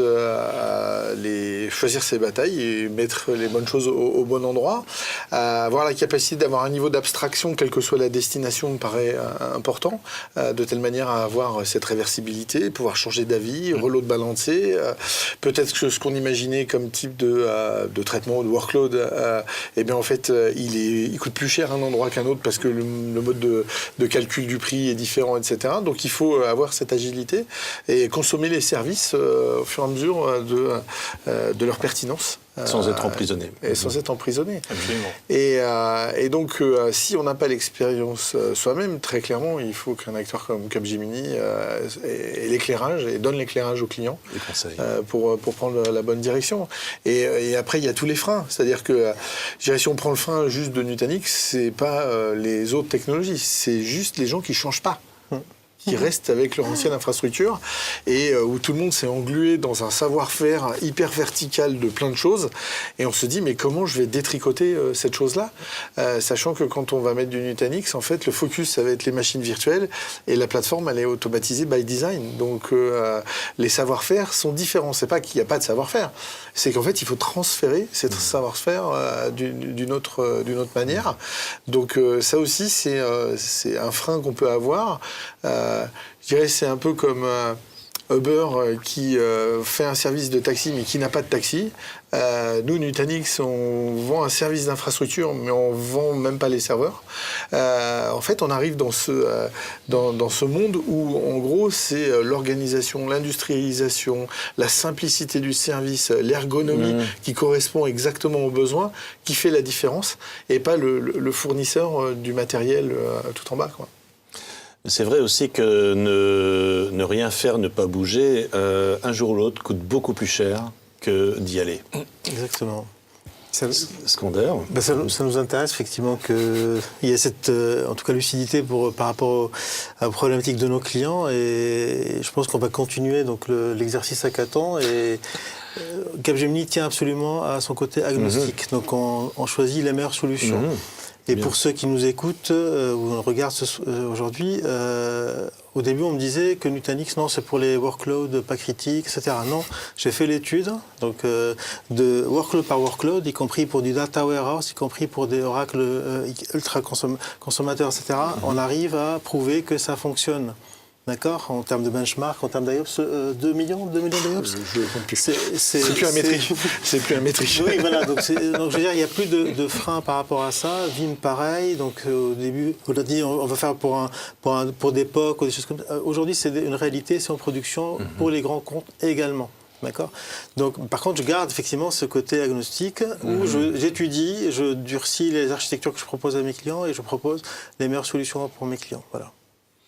choisir ses batailles et mettre les bonnes choses au bon endroit. Avoir la capacité d'avoir un niveau d'abstraction, quelle que soit la destination, me paraît important. De telle manière à avoir cette réversibilité, pouvoir changer d'avis, reload balancer. Peut-être que ce qu'on imaginait comme type de traitement ou de workload, eh bien en fait, il coûte plus cher à un endroit qu'un autre parce que le mode de calcul du prix est différent, etc. Donc il faut avoir cette agilité et consommer les services au fur et à mesure de leur pertinence. Sans être emprisonné. Et sans être emprisonné. Absolument. Et donc, si on n'a pas l'expérience soi-même, très clairement, il faut qu'un acteur comme Capgemini ait l'éclairage et donne l'éclairage aux clients pour prendre la bonne direction. Et après, il y a tous les freins. C'est-à-dire que, je dirais, si on prend le frein juste de Nutanix, c'est pas les autres technologies, c'est juste les gens qui changent pas. Qui restent avec leur ancienne infrastructure et où tout le monde s'est englué dans un savoir-faire hyper vertical de plein de choses et on se dit mais comment je vais détricoter cette chose-là, sachant que quand on va mettre du Nutanix, en fait le focus ça va être les machines virtuelles et la plateforme elle est automatisée by design, donc les savoir-faire sont différents. C'est pas qu'il n'y a pas de savoir-faire, c'est qu'en fait il faut transférer cette savoir-faire d'une autre manière. Donc ça aussi c'est un frein qu'on peut avoir. Je dirais c'est un peu comme Uber qui fait un service de taxi mais qui n'a pas de taxi. Nous, Nutanix, on vend un service d'infrastructure, mais on ne vend même pas les serveurs. En fait, on arrive dans ce monde où, en gros, c'est l'organisation, l'industrialisation, la simplicité du service, l'ergonomie qui correspond exactement aux besoins, qui fait la différence, et pas le fournisseur du matériel tout en bas, quoi. C'est vrai aussi que ne rien faire, ne pas bouger, un jour ou l'autre coûte beaucoup plus cher que d'y aller. Exactement. Secondaire. Ça nous intéresse effectivement qu'il y ait cette, en tout cas, lucidité par rapport aux problématiques de nos clients, et je pense qu'on va continuer donc l'exercice hackathon, et Capgemini tient absolument à son côté agnostique. Donc on choisit les meilleures solutions. Et pour ceux qui nous écoutent ou regardent aujourd'hui, au début on me disait que Nutanix, non, c'est pour les workloads pas critiques, etc. Non, j'ai fait l'étude, donc de workload par workload, y compris pour du data warehouse, y compris pour des Oracle ultra consommateurs, etc. On arrive à prouver que ça fonctionne. D'accord, en termes de benchmark, en termes d'IOPS, 2 millions d'IOPS. C'est plus un métrique. C'est plus un métrique. Oui, voilà. Donc je veux dire, il n'y a plus de frein par rapport à ça. Vim, pareil. Donc au début, on a dit, on va faire pour des POC ou des choses comme ça. Aujourd'hui, c'est une réalité, c'est en production pour les grands comptes également. D'accord. Donc, par contre, je garde effectivement ce côté agnostique où j'étudie, je durcis les architectures que je propose à mes clients et je propose les meilleures solutions pour mes clients. Voilà.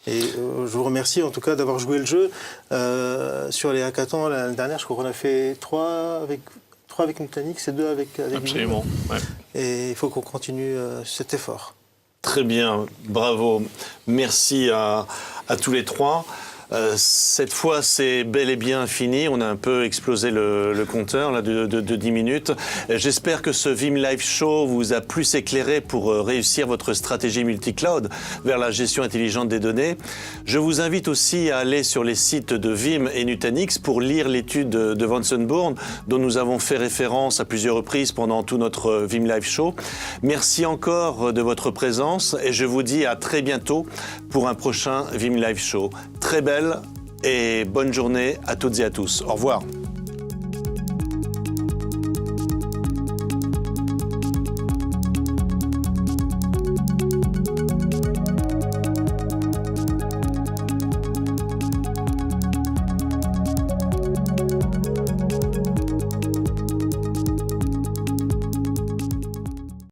Et je vous remercie en tout cas d'avoir joué le jeu sur les hackathons l'année dernière. Je crois qu'on a fait 3 avec Nutanix et 2 avec Absolument. Ouais. Et il faut qu'on continue cet effort. Très bien, bravo. Merci à tous les trois. Cette fois, c'est bel et bien fini. On a un peu explosé le compteur là, de 10 minutes. J'espère que ce Vim Live Show vous a plus éclairé pour réussir votre stratégie multi-cloud vers la gestion intelligente des données. Je vous invite aussi à aller sur les sites de Vim et Nutanix pour lire l'étude de Vansenborn dont nous avons fait référence à plusieurs reprises pendant tout notre Vim Live Show. Merci encore de votre présence et je vous dis à très bientôt pour un prochain Vim Live Show. Très belle et bonne journée à toutes et à tous. Au revoir.